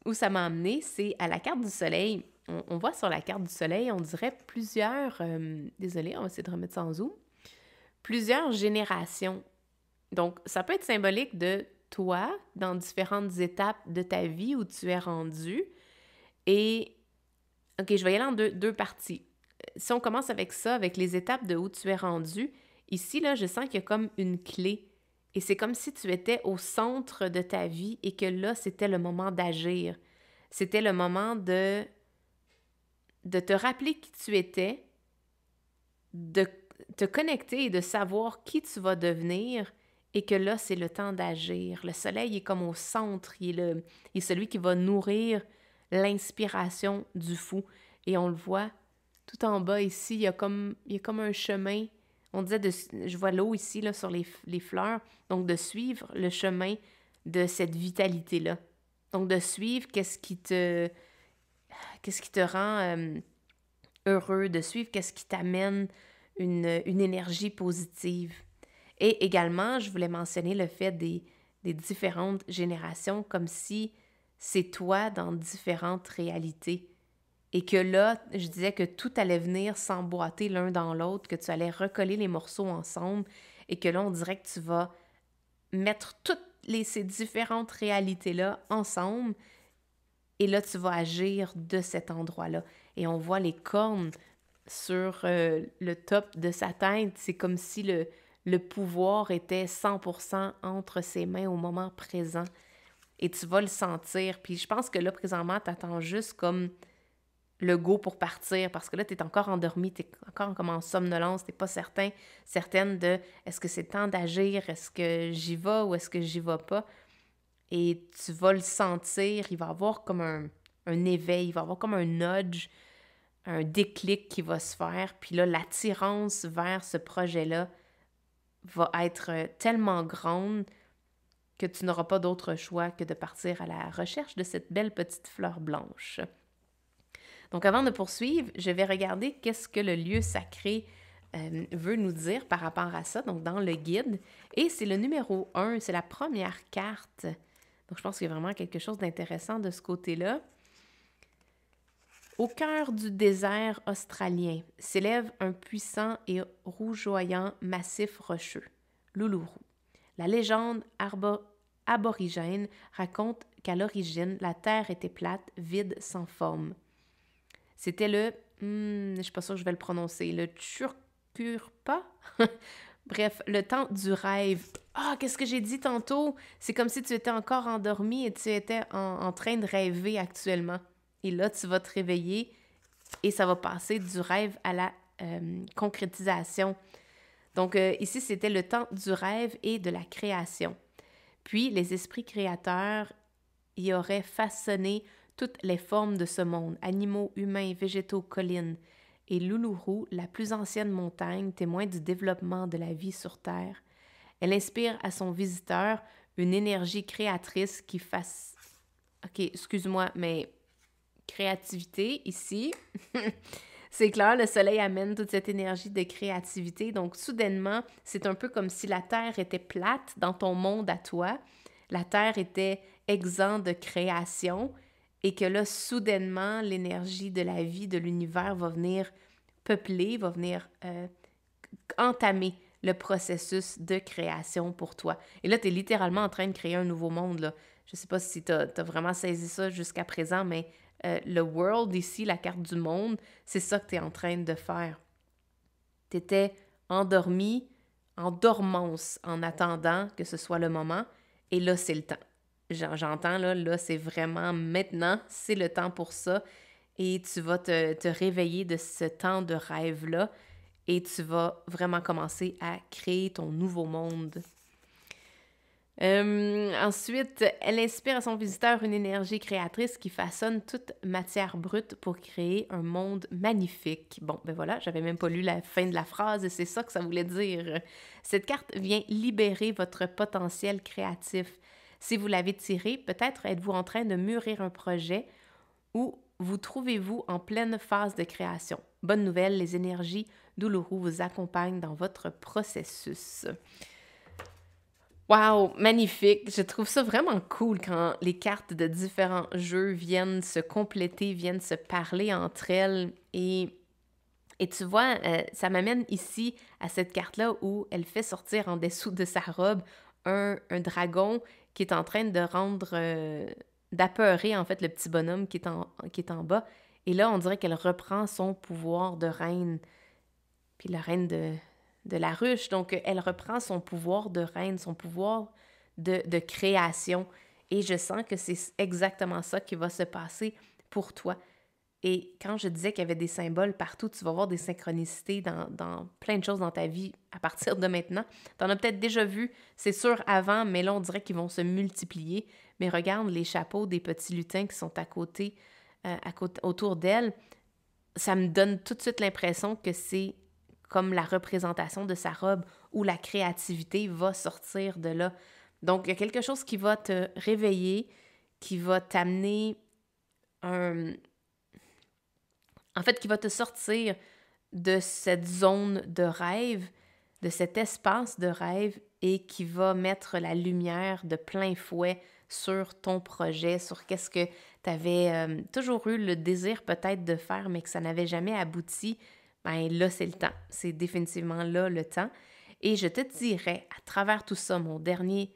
où ça m'a amené, c'est à la carte du soleil. On voit sur la carte du soleil, on dirait plusieurs... désolée, on va essayer de remettre ça en zoom. Plusieurs générations. Donc, ça peut être symbolique de toi dans différentes étapes de ta vie où tu es rendu. Et, OK, je vais y aller en deux parties. Si on commence avec ça, avec les étapes de où tu es rendu, ici, là, je sens qu'il y a comme une clé. Et c'est comme si tu étais au centre de ta vie et que là, c'était le moment d'agir. C'était le moment de te rappeler qui tu étais, de te connecter et de savoir qui tu vas devenir et que là, c'est le temps d'agir. Le soleil est comme au centre, il est celui qui va nourrir l'inspiration du fou. Et on le voit tout en bas ici, il y a comme un chemin. On disait, je vois l'eau ici là, sur les fleurs, donc de suivre le chemin de cette vitalité-là. Donc de suivre qu'est-ce qui te rend heureux, de suivre qu'est-ce qui t'amène une énergie positive. Et également, je voulais mentionner le fait des différentes générations, comme si c'est toi dans différentes réalités. Et que là, je disais que tout allait venir s'emboîter l'un dans l'autre, que tu allais recoller les morceaux ensemble et que là, on dirait que tu vas mettre toutes ces différentes réalités-là ensemble et là, tu vas agir de cet endroit-là. Et on voit les cornes sur le top de sa tête. C'est comme si le pouvoir était 100% entre ses mains au moment présent. Et tu vas le sentir. Puis je pense que là, présentement, tu attends juste comme le go pour partir, parce que là, tu es encore endormi, tu es encore comme en somnolence, tu n'es pas certaine de est-ce que c'est le temps d'agir, est-ce que j'y vais ou est-ce que j'y vais pas. Et tu vas le sentir, il va y avoir comme un éveil, il va y avoir comme un nudge, un déclic qui va se faire. Puis là, l'attirance vers ce projet-là va être tellement grande que tu n'auras pas d'autre choix que de partir à la recherche de cette belle petite fleur blanche. Donc, avant de poursuivre, je vais regarder qu'est-ce que le lieu sacré veut nous dire par rapport à ça, donc dans le guide. Et c'est le numéro 1, c'est la première carte. Donc, je pense qu'il y a vraiment quelque chose d'intéressant de ce côté-là. Au cœur du désert australien s'élève un puissant et rougeoyant massif rocheux, l'Uluru. La légende aborigène raconte qu'à l'origine, la Terre était plate, vide, sans forme. C'était je ne suis pas sûre que je vais le prononcer, le Tjurkurpa. Bref, le temps du rêve. Ah, qu'est-ce que j'ai dit tantôt? C'est comme si tu étais encore endormi et tu étais en train de rêver actuellement. Et là, tu vas te réveiller et ça va passer du rêve à la concrétisation. Donc, ici, c'était le temps du rêve et de la création. Puis, les esprits créateurs y auraient façonné toutes les formes de ce monde, animaux, humains, végétaux, collines. Et l'Uluru, la plus ancienne montagne, témoin du développement de la vie sur Terre. Elle inspire à son visiteur une énergie créatrice qui fasse... OK, excuse-moi, mais créativité, ici, c'est clair, le soleil amène toute cette énergie de créativité. Donc, soudainement, c'est un peu comme si la Terre était plate dans ton monde à toi. La Terre était exempte de création et que là, soudainement, l'énergie de la vie, de l'univers va venir peupler, va venir entamer le processus de création pour toi. Et là, tu es littéralement en train de créer un nouveau monde, là. Je ne sais pas si tu as vraiment saisi ça jusqu'à présent, mais le world ici, la carte du monde, c'est ça que tu es en train de faire. Tu étais endormi, en dormance, en attendant que ce soit le moment, et là, c'est le temps. J'entends, là, c'est vraiment maintenant, c'est le temps pour ça, et tu vas te réveiller de ce temps de rêve-là, et tu vas vraiment commencer à créer ton nouveau monde. Ensuite, elle inspire à son visiteur une énergie créatrice qui façonne toute matière brute pour créer un monde magnifique. Bon, ben voilà, j'avais même pas lu la fin de la phrase et c'est ça que ça voulait dire. Cette carte vient libérer votre potentiel créatif. Si vous l'avez tiré, peut-être êtes-vous en train de mûrir un projet ou vous trouvez-vous en pleine phase de création. Bonne nouvelle, les énergies d'Uluru vous accompagne dans votre processus. Wow, magnifique! Je trouve ça vraiment cool quand les cartes de différents jeux viennent se compléter, viennent se parler entre elles. Et tu vois, ça m'amène ici à cette carte-là où elle fait sortir en dessous de sa robe un dragon qui est en train de d'apeurer en fait le petit bonhomme qui est en bas. Et là, on dirait qu'elle reprend son pouvoir de reine, puis la reine de la ruche. Donc, elle reprend son pouvoir de reine, son pouvoir de création. Et je sens que c'est exactement ça qui va se passer pour toi. Et quand je disais qu'il y avait des symboles partout, tu vas voir des synchronicités dans plein de choses dans ta vie à partir de maintenant. Tu en as peut-être déjà vu, c'est sûr, avant, mais là, on dirait qu'ils vont se multiplier. Mais regarde les chapeaux des petits lutins qui sont autour d'elle. Ça me donne tout de suite l'impression que c'est comme la représentation de sa robe où la créativité va sortir de là. Donc, il y a quelque chose qui va te réveiller, qui va t'amener qui va te sortir de cette zone de rêve, de cet espace de rêve et qui va mettre la lumière de plein fouet sur ton projet, sur qu'est-ce que tu avais toujours eu le désir peut-être de faire, mais que ça n'avait jamais abouti. Ben là, c'est le temps. C'est définitivement là le temps. Et je te dirais, à travers tout ça, mon dernier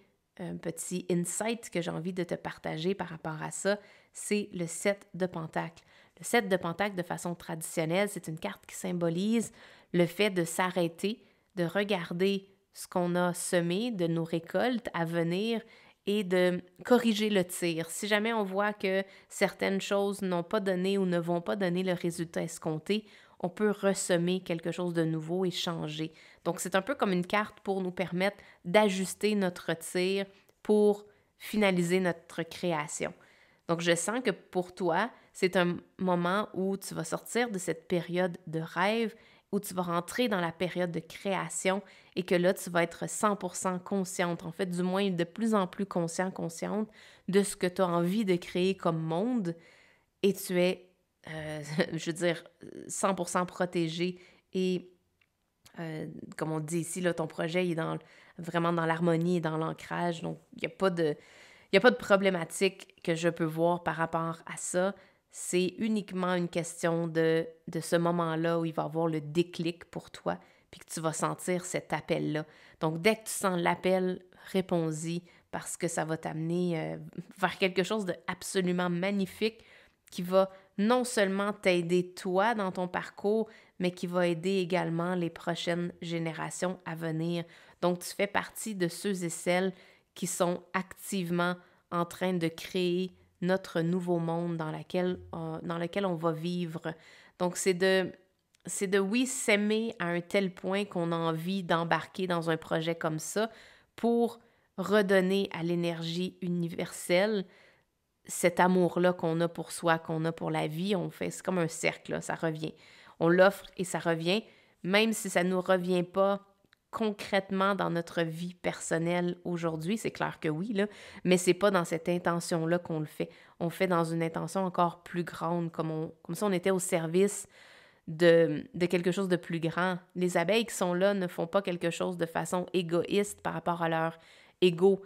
petit insight que j'ai envie de te partager par rapport à ça, c'est le 7 de Pentacles. Le 7 de Pentacles, de façon traditionnelle, c'est une carte qui symbolise le fait de s'arrêter, de regarder ce qu'on a semé, de nos récoltes à venir et de corriger le tir. Si jamais on voit que certaines choses n'ont pas donné ou ne vont pas donner le résultat escompté, on peut ressemer quelque chose de nouveau et changer. Donc, c'est un peu comme une carte pour nous permettre d'ajuster notre tir pour finaliser notre création. Donc, je sens que pour toi, c'est un moment où tu vas sortir de cette période de rêve, où tu vas rentrer dans la période de création et que là, tu vas être 100% consciente, en fait, du moins de plus en plus consciente de ce que tu as envie de créer comme monde et tu es, je veux dire, 100% protégée et, comme on dit ici, là, ton projet est vraiment dans l'harmonie et dans l'ancrage, donc il n'y a pas de problématique que je peux voir par rapport à ça. C'est uniquement une question de ce moment-là où il va y avoir le déclic pour toi, puis que tu vas sentir cet appel-là. Donc, dès que tu sens l'appel, réponds-y parce que ça va t'amener vers quelque chose d'absolument magnifique qui va non seulement t'aider toi dans ton parcours, mais qui va aider également les prochaines générations à venir. Donc, tu fais partie de ceux et celles qui sont activement en train de créer notre nouveau monde dans lequel on va vivre. Donc, c'est de oui, s'aimer à un tel point qu'on a envie d'embarquer dans un projet comme ça pour redonner à l'énergie universelle cet amour-là qu'on a pour soi, qu'on a pour la vie. C'est comme un cercle, là, ça revient. On l'offre et ça revient, même si ça ne nous revient pas concrètement dans notre vie personnelle aujourd'hui, c'est clair que oui, là, mais c'est pas dans cette intention-là qu'on le fait. On le fait dans une intention encore plus grande, comme si on était au service de quelque chose de plus grand. Les abeilles qui sont là ne font pas quelque chose de façon égoïste par rapport à leur ego.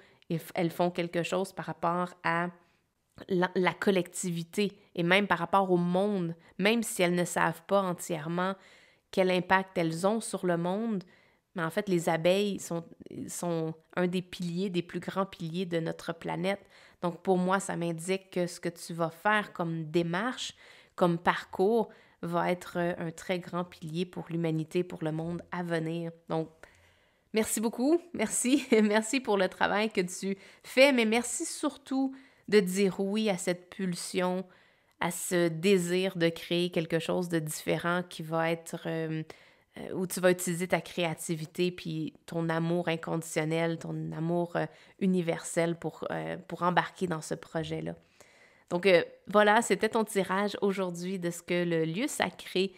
Elles font quelque chose par rapport à la collectivité et même par rapport au monde, même si elles ne savent pas entièrement quel impact elles ont sur le monde. Mais en fait, les abeilles sont un des piliers, des plus grands piliers de notre planète. Donc, pour moi, ça m'indique que ce que tu vas faire comme démarche, comme parcours, va être un très grand pilier pour l'humanité, pour le monde à venir. Donc, merci beaucoup. Merci. Merci pour le travail que tu fais, mais merci surtout de dire oui à cette pulsion, à ce désir de créer quelque chose de différent qui va être... où tu vas utiliser ta créativité puis ton amour inconditionnel, ton amour universel pour embarquer dans ce projet-là. Donc voilà, c'était ton tirage aujourd'hui de ce que le lieu sacré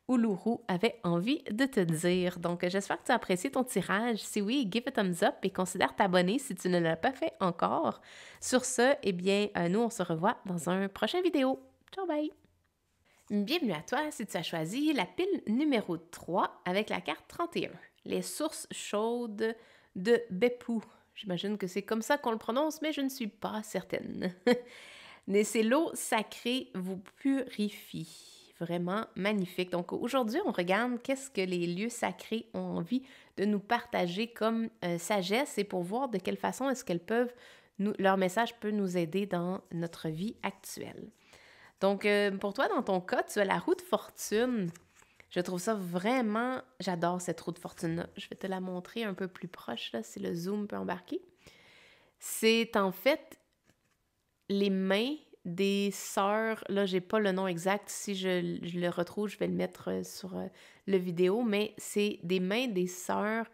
Uluru avait envie de te dire. Donc j'espère que tu as apprécié ton tirage. Si oui, give a thumbs up et considère t'abonner si tu ne l'as pas fait encore. Sur ce, eh bien, nous on se revoit dans un prochain vidéo. Ciao, bye! Bienvenue à toi si tu as choisi la pile numéro 3 avec la carte 31, les sources chaudes de Beppu. J'imagine que c'est comme ça qu'on le prononce, mais je ne suis pas certaine. Laissez l'eau sacrée vous purifie. Vraiment magnifique. Donc aujourd'hui, on regarde qu'est-ce que les lieux sacrés ont envie de nous partager comme sagesse et pour voir de quelle façon est-ce qu'elles peuvent leur message peut nous aider dans notre vie actuelle. Donc, pour toi, dans ton cas, tu as la roue de fortune. Je trouve ça vraiment... J'adore cette roue de fortune-là. Je vais te la montrer un peu plus proche, là, si le zoom peut embarquer. C'est en fait les mains des sœurs... Là, j'ai pas le nom exact. Si je le retrouve, je vais le mettre sur le vidéo. Mais c'est des mains des sœurs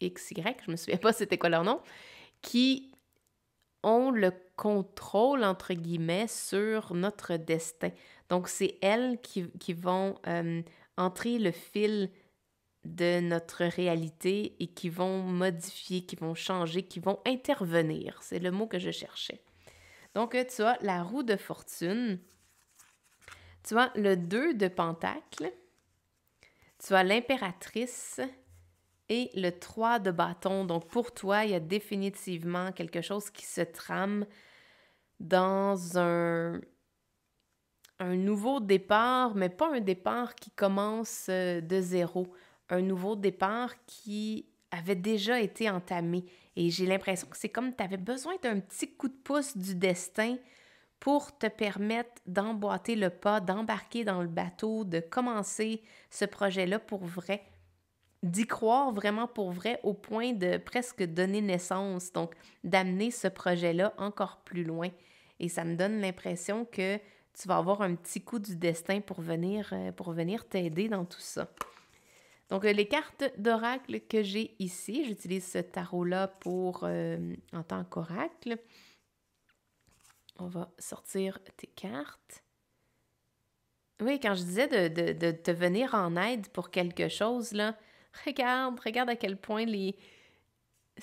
XY, je me souviens pas c'était quoi leur nom, qui ont le contrôle, entre guillemets, sur notre destin. Donc, c'est elles qui vont entrer le fil de notre réalité et qui vont modifier, qui vont changer, qui vont intervenir. C'est le mot que je cherchais. Donc, tu as la roue de fortune, tu as le 2 de pentacle, tu as l'impératrice et le 3 de bâton. Donc, pour toi, il y a définitivement quelque chose qui se trame dans un nouveau départ, mais pas un départ qui commence de zéro. Un nouveau départ qui avait déjà été entamé. Et j'ai l'impression que c'est comme tu avais besoin d'un petit coup de pouce du destin pour te permettre d'emboîter le pas, d'embarquer dans le bateau, de commencer ce projet-là pour vrai, d'y croire vraiment pour vrai au point de presque donner naissance, donc d'amener ce projet-là encore plus loin. Et ça me donne l'impression que tu vas avoir un petit coup du destin pour venir t'aider dans tout ça. Donc, les cartes d'oracle que j'ai ici, j'utilise ce tarot-là en tant qu'oracle. On va sortir tes cartes. Oui, quand je disais de te venir en aide pour quelque chose, là, regarde à quel point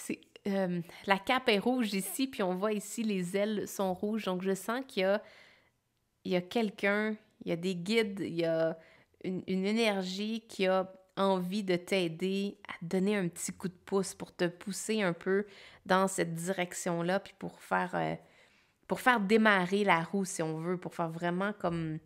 la cape est rouge ici, puis on voit ici les ailes sont rouges. Donc, je sens il y a quelqu'un, il y a des guides, il y a une énergie qui a envie de t'aider à te donner un petit coup de pouce pour te pousser un peu dans cette direction-là, puis pour faire démarrer la roue, si on veut, pour faire vraiment comme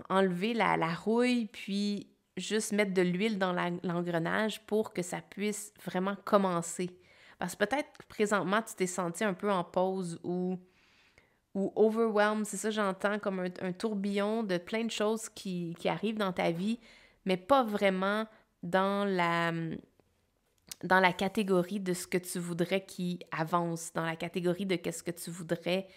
enlever la rouille, puis juste mettre de l'huile dans l'engrenage pour que ça puisse vraiment commencer. Parce que peut-être que présentement, tu t'es senti un peu en pause ou overwhelmed, c'est ça j'entends, comme un tourbillon de plein de choses qui arrivent dans ta vie, mais pas vraiment dans la catégorie de ce que tu voudrais qui avance, dans la catégorie de qu'est-ce que tu voudrais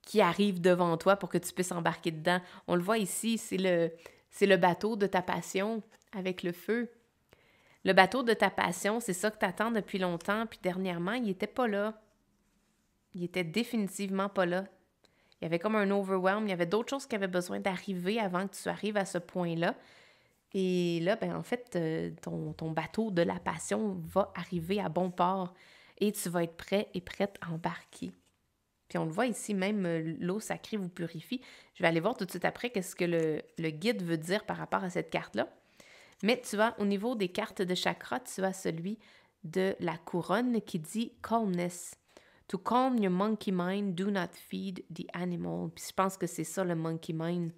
qui arrive devant toi pour que tu puisses embarquer dedans. On le voit ici, c'est le bateau de ta passion avec le feu. Le bateau de ta passion, c'est ça que tu attends depuis longtemps, puis dernièrement, il n'était pas là. Il était définitivement pas là. Il y avait comme un overwhelm, il y avait d'autres choses qui avaient besoin d'arriver avant que tu arrives à ce point-là. Et là, ben en fait, ton bateau de la passion va arriver à bon port et tu vas être prêt et prête à embarquer. Puis on le voit ici, même l'eau sacrée vous purifie. Je vais aller voir tout de suite après qu'est-ce que le guide veut dire par rapport à cette carte-là. Mais tu vois, au niveau des cartes de chakra, tu as celui de la couronne qui dit « calmness ». To calm your monkey mind, do not feed the animal. Puis je pense que c'est ça le monkey mind.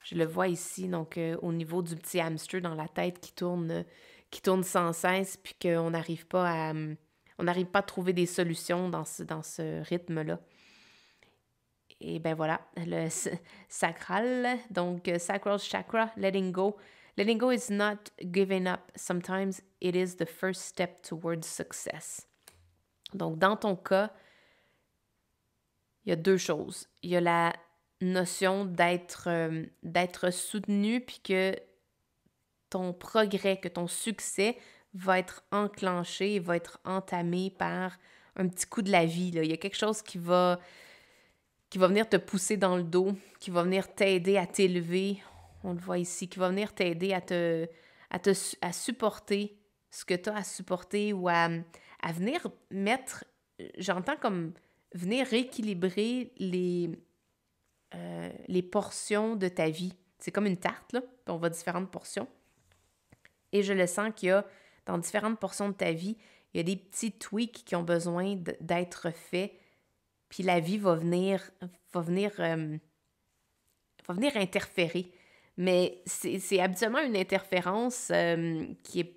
Je le vois ici, donc au niveau du petit hamster dans la tête qui tourne sans cesse, puis qu'on n'arrive pas à trouver des solutions dans ce rythme-là. Et ben voilà, le sacral, donc sacral chakra, letting go. Letting go is not giving up. Sometimes it is the first step towards success. Donc, dans ton cas, il y a deux choses. Il y a la notion d'être soutenu, puis que ton progrès, que ton succès va être enclenché, va être entamé par un petit coup de la vie, là. Il y a quelque chose qui va venir te pousser dans le dos, qui va venir t'aider à t'élever, on le voit ici, qui va venir t'aider à supporter ce que tu as à supporter ou à venir mettre, j'entends comme venir rééquilibrer les portions de ta vie. C'est comme une tarte, là, puis on va différentes portions. Et je le sens qu'il y a, dans différentes portions de ta vie, il y a des petits tweaks qui ont besoin d'être faits, puis la vie va venir interférer. Mais c'est habituellement une interférence qui est,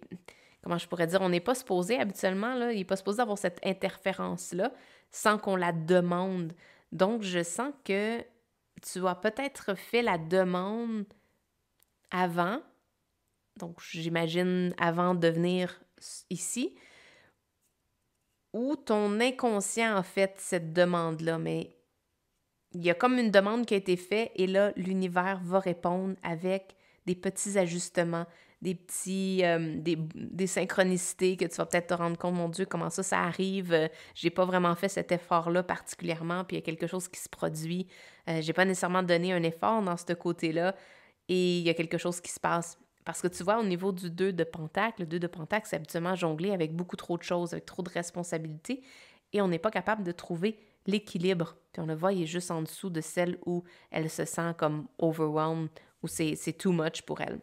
comment je pourrais dire, on n'est pas supposé habituellement, là, il n'est pas supposé avoir cette interférence-là sans qu'on la demande. Donc, je sens que tu as peut-être fait la demande avant, donc j'imagine avant de venir ici, ou ton inconscient a fait cette demande-là, mais il y a comme une demande qui a été faite et là, l'univers va répondre avec des petits ajustements, des synchronicités que tu vas peut-être te rendre compte, mon Dieu, comment ça arrive, j'ai pas vraiment fait cet effort-là particulièrement, puis il y a quelque chose qui se produit, j'ai pas nécessairement donné un effort dans ce côté-là et il y a quelque chose qui se passe. Parce que tu vois, au niveau du 2 de Pentacle, le 2 de Pentacle, c'est habituellement jonglé avec beaucoup trop de choses, avec trop de responsabilités, et on n'est pas capable de trouver l'équilibre. Puis on le voit, il est juste en dessous de celle où elle se sent comme overwhelmed, où c'est too much pour elle.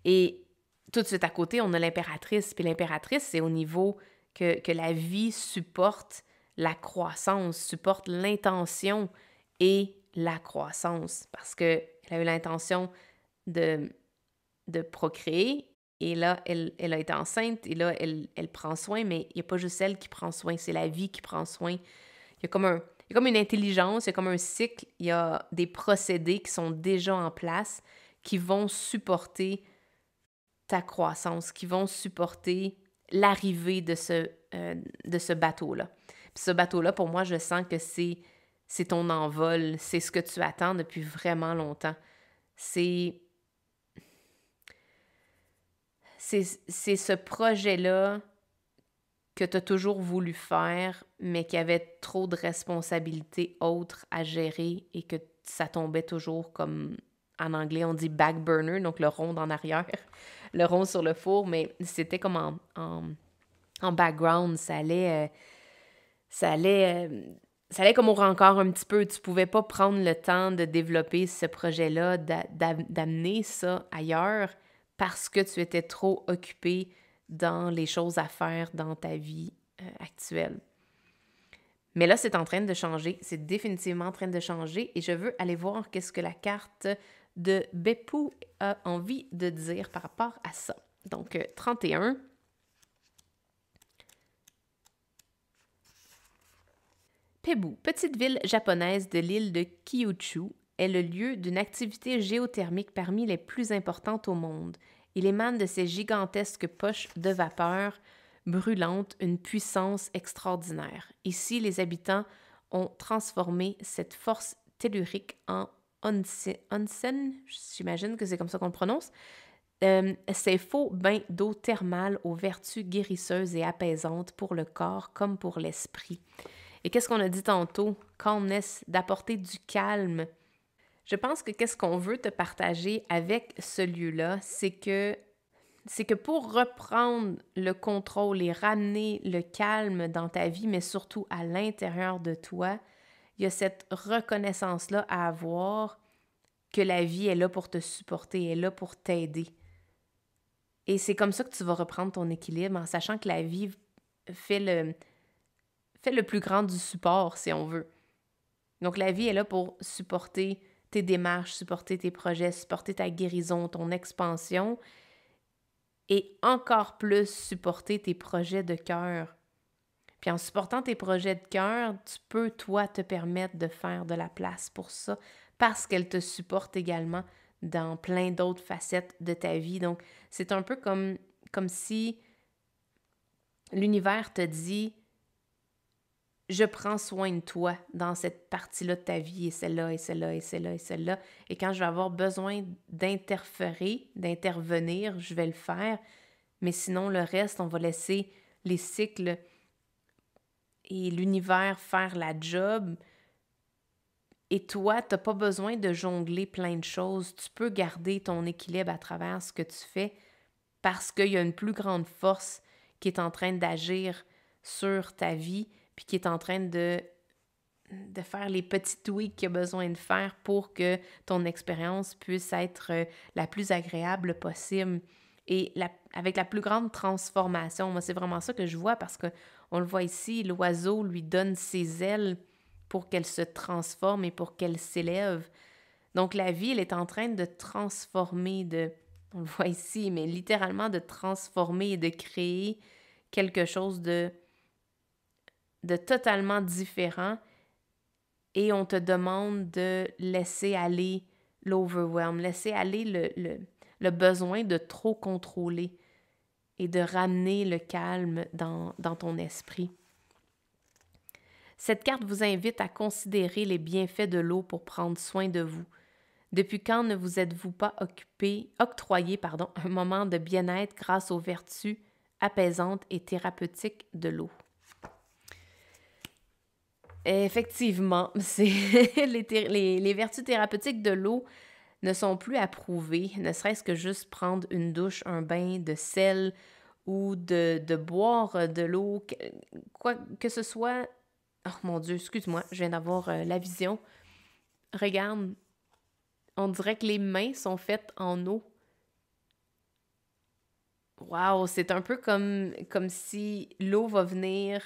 Et tout de suite à côté, on a l'impératrice. Puis l'impératrice, c'est au niveau que la vie supporte la croissance, supporte l'intention et la croissance. Parce qu'elle a eu l'intention de procréer, et là, elle a été enceinte, et là, elle prend soin, mais il n'y a pas juste elle qui prend soin, c'est la vie qui prend soin. Il y a comme une intelligence, il y a comme un cycle, il y a des procédés qui sont déjà en place, qui vont supporter ta croissance, qui vont supporter l'arrivée de ce bateau-là. Puis ce bateau-là, pour moi, je sens que c'est ton envol, c'est ce que tu attends depuis vraiment longtemps. C'est ce projet-là que tu as toujours voulu faire, mais qui avait trop de responsabilités autres à gérer et que ça tombait toujours comme, en anglais, on dit back burner, donc le rond en arrière, le rond sur le four, mais c'était comme en background, ça allait comme au rencard un petit peu. Tu pouvais pas prendre le temps de développer ce projet-là, d'amener ça ailleurs parce que tu étais trop occupé dans les choses à faire dans ta vie actuelle. Mais là, c'est en train de changer. C'est définitivement en train de changer et je veux aller voir qu'est-ce que la carte de Beppu a envie de dire par rapport à ça. Donc, 31. Peibu, petite ville japonaise de l'île de Kyushu, est le lieu d'une activité géothermique parmi les plus importantes au monde. Il émane de ces gigantesques poches de vapeur brûlantes une puissance extraordinaire. Ici, les habitants ont transformé cette force tellurique en onsen, j'imagine que c'est comme ça qu'on le prononce, ces faux bains d'eau thermale aux vertus guérisseuses et apaisantes pour le corps comme pour l'esprit. Et qu'est-ce qu'on a dit tantôt? Calmness, d'apporter du calme. Je pense que qu'est-ce qu'on veut te partager avec ce lieu-là, c'est que pour reprendre le contrôle et ramener le calme dans ta vie, mais surtout à l'intérieur de toi, il y a cette reconnaissance-là à avoir que la vie est là pour te supporter, est là pour t'aider. Et c'est comme ça que tu vas reprendre ton équilibre, en sachant que la vie fait le plus grand du support, si on veut. Donc, la vie est là pour supporter tes démarches, supporter tes projets, supporter ta guérison, ton expansion et encore plus supporter tes projets de cœur. Puis en supportant tes projets de cœur, tu peux, toi, te permettre de faire de la place pour ça parce qu'elle te supporte également dans plein d'autres facettes de ta vie. Donc, c'est un peu comme si l'univers te dit: je prends soin de toi dans cette partie-là de ta vie, et celle-là, et celle-là, et celle-là, et celle-là. Et quand je vais avoir besoin d'intervenir, je vais le faire. Mais sinon, le reste, on va laisser les cycles et l'univers faire la job. Et toi, tu n'as pas besoin de jongler plein de choses. Tu peux garder ton équilibre à travers ce que tu fais parce qu'il y a une plus grande force qui est en train d'agir sur ta vie puis qui est en train de de faire les petits tweaks qu'il y a besoin de faire pour que ton expérience puisse être la plus agréable possible et avec la plus grande transformation. Moi, c'est vraiment ça que je vois parce qu'on le voit ici, l'oiseau lui donne ses ailes pour qu'elle se transforme et pour qu'elle s'élève. Donc, la vie, elle est en train de transformer, on le voit ici, mais littéralement de transformer et de créer quelque chose de totalement différent. Et on te demande de laisser aller l'overwhelm, laisser aller le besoin de trop contrôler et de ramener le calme dans ton esprit. Cette carte vous invite à considérer les bienfaits de l'eau pour prendre soin de vous. Depuis quand ne vous êtes-vous pas octroyé un moment de bien-être grâce aux vertus apaisantes et thérapeutiques de l'eau? Effectivement, les vertus thérapeutiques de l'eau ne sont plus approuvées, ne serait-ce que juste prendre une douche, un bain de sel ou de boire de l'eau, quoi que ce soit. Oh mon Dieu, excuse-moi, je viens d'avoir la vision. Regarde, on dirait que les mains sont faites en eau. Wow, c'est un peu comme si l'eau va venir.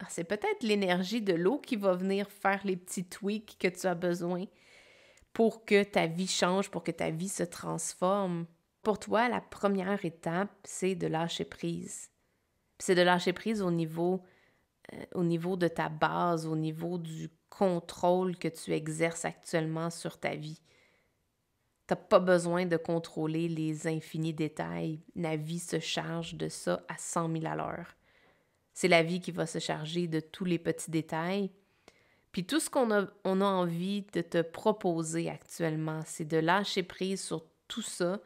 C'est peut-être l'énergie de l'eau qui va venir faire les petits tweaks que tu as besoin pour que ta vie change, pour que ta vie se transforme. Pour toi, la première étape, c'est de lâcher prise. C'est de lâcher prise au niveau de ta base, au niveau du contrôle que tu exerces actuellement sur ta vie. Tu n'as pas besoin de contrôler les infinis détails. La vie se charge de ça à 100 000 à l'heure. C'est la vie qui va se charger de tous les petits détails. Puis tout ce qu'on a envie de te proposer actuellement, c'est de lâcher prise sur tout ça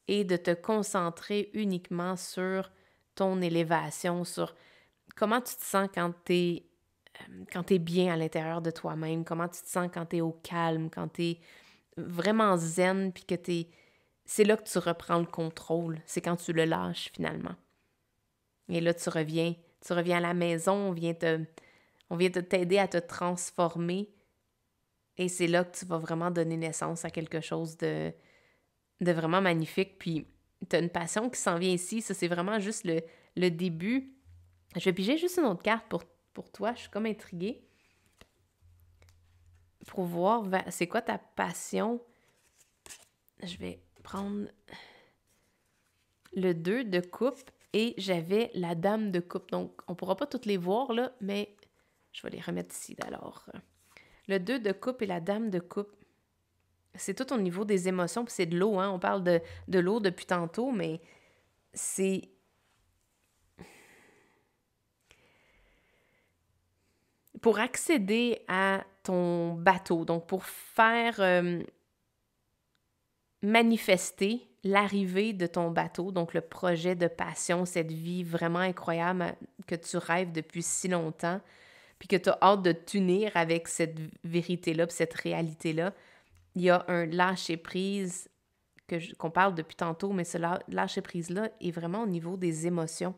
et de te concentrer uniquement sur ton élévation, sur comment tu te sens quand t'es bien à l'intérieur de toi-même, comment tu te sens quand t'es au calme, quand t'es vraiment zen, puis que c'est là que tu reprends le contrôle, c'est quand tu le lâches finalement. Et là, tu reviens à la maison, on vient de t'aider à te transformer et c'est là que tu vas vraiment donner naissance à quelque chose de vraiment magnifique. Puis, tu as une passion qui s'en vient ici, ça c'est vraiment juste le début. Je vais piger juste une autre carte pour toi, je suis comme intriguée. Pour voir, c'est quoi ta passion? Je vais prendre le 2 de coupe et j'avais la dame de coupe. Donc, on ne pourra pas toutes les voir, là, mais je vais les remettre ici. Alors, le 2 de coupe et la dame de coupe, c'est tout au niveau des émotions, puis c'est de l'eau, hein? On parle de l'eau depuis tantôt, mais c'est... Pour accéder à ton bateau, donc pour faire manifester l'arrivée de ton bateau, donc le projet de passion, cette vie vraiment incroyable que tu rêves depuis si longtemps, puis que tu as hâte de t'unir avec cette vérité-là, puis cette réalité-là, il y a un lâcher-prise qu'on parle depuis tantôt, mais ce lâcher-prise-là est vraiment au niveau des émotions.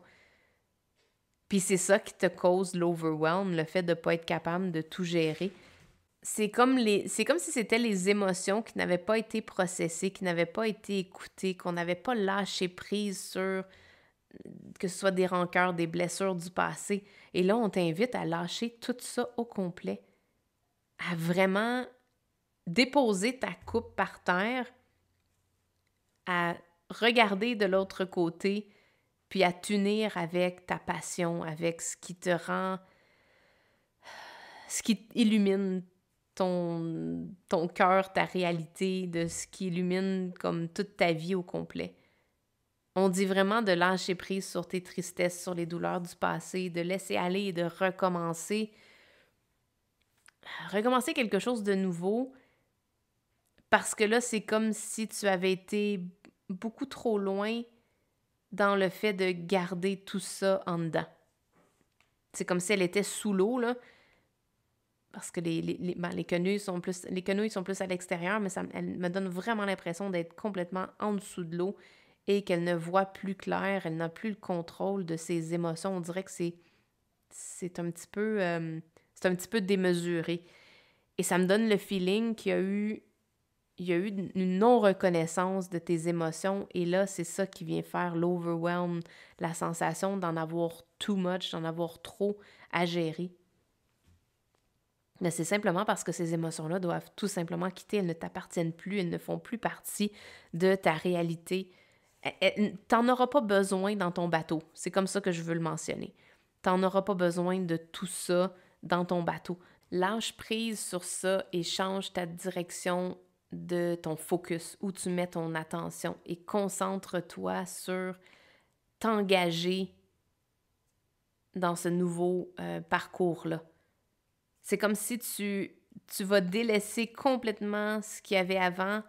Puis c'est ça qui te cause l'overwhelm, le fait de ne pas être capable de tout gérer. C'est comme si c'était les émotions qui n'avaient pas été processées, qui n'avaient pas été écoutées, qu'on n'avait pas lâché prise sur que ce soit des rancœurs, des blessures du passé. Et là, on t'invite à lâcher tout ça au complet, à vraiment déposer ta coupe par terre, à regarder de l'autre côté, puis à t'unir avec ta passion, avec ce qui te rend, ce qui illumine ton cœur, ta réalité, de ce qui illumine comme toute ta vie au complet. On dit vraiment de lâcher prise sur tes tristesses, sur les douleurs du passé, de laisser aller et de recommencer quelque chose de nouveau, parce que là, c'est comme si tu avais été beaucoup trop loin dans le fait de garder tout ça en dedans. C'est comme si elle était sous l'eau, là, parce que les quenouilles sont plus à l'extérieur, mais elle me donne vraiment l'impression d'être complètement en dessous de l'eau et qu'elle ne voit plus clair, elle n'a plus le contrôle de ses émotions. On dirait que c'est un petit peu c'est un petit peu démesuré. Et ça me donne le feeling il y a eu une non-reconnaissance de tes émotions. Et là, c'est ça qui vient faire l'overwhelm, la sensation d'en avoir too much, d'en avoir trop à gérer. Mais c'est simplement parce que ces émotions-là doivent tout simplement quitter. Elles ne t'appartiennent plus, elles ne font plus partie de ta réalité. T'en auras pas besoin dans ton bateau. C'est comme ça que je veux le mentionner. T'en auras pas besoin de tout ça dans ton bateau. Lâche prise sur ça et change ta direction de ton focus, où tu mets ton attention et concentre-toi sur t'engager dans ce nouveau parcours-là. C'est comme si tu vas délaisser complètement ce qu'il y avait avant,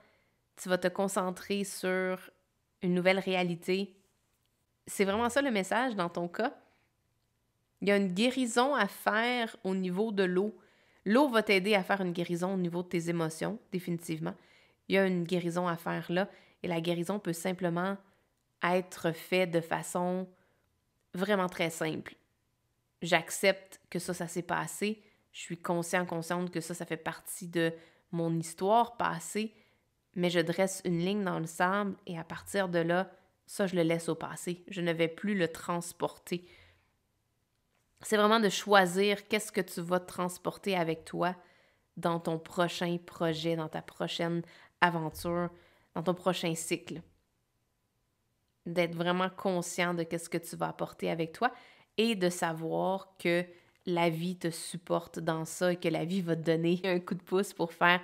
tu vas te concentrer sur une nouvelle réalité. C'est vraiment ça le message dans ton cas. Il y a une guérison à faire au niveau de l'eau. L'eau va t'aider à faire une guérison au niveau de tes émotions, définitivement. Il y a une guérison à faire là, et la guérison peut simplement être faite de façon vraiment très simple. J'accepte que ça s'est passé. Je suis consciente que ça fait partie de mon histoire passée, mais je dresse une ligne dans le sable et à partir de là, ça, je le laisse au passé. Je ne vais plus le transporter. C'est vraiment de choisir qu'est-ce que tu vas transporter avec toi dans ton prochain projet, dans ta prochaine aventure, dans ton prochain cycle. D'être vraiment conscient de qu'est-ce que tu vas apporter avec toi et de savoir que la vie te supporte dans ça et que la vie va te donner un coup de pouce pour faire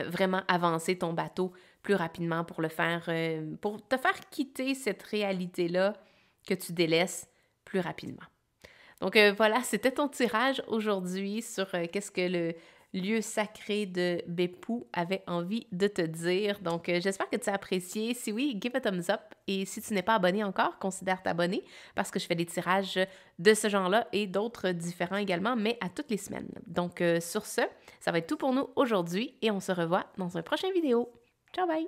vraiment avancer ton bateau plus rapidement, pour le faire, pour te faire quitter cette réalité-là que tu délaisses plus rapidement. Donc voilà, c'était ton tirage aujourd'hui sur qu'est-ce que le lieu sacré de Beppu avait envie de te dire. Donc j'espère que tu as apprécié. Si oui, give a thumbs up. Et si tu n'es pas abonné encore, considère t'abonner parce que je fais des tirages de ce genre-là et d'autres différents également, mais à toutes les semaines. Donc sur ce, ça va être tout pour nous aujourd'hui et on se revoit dans un prochain vidéo. Ciao, bye!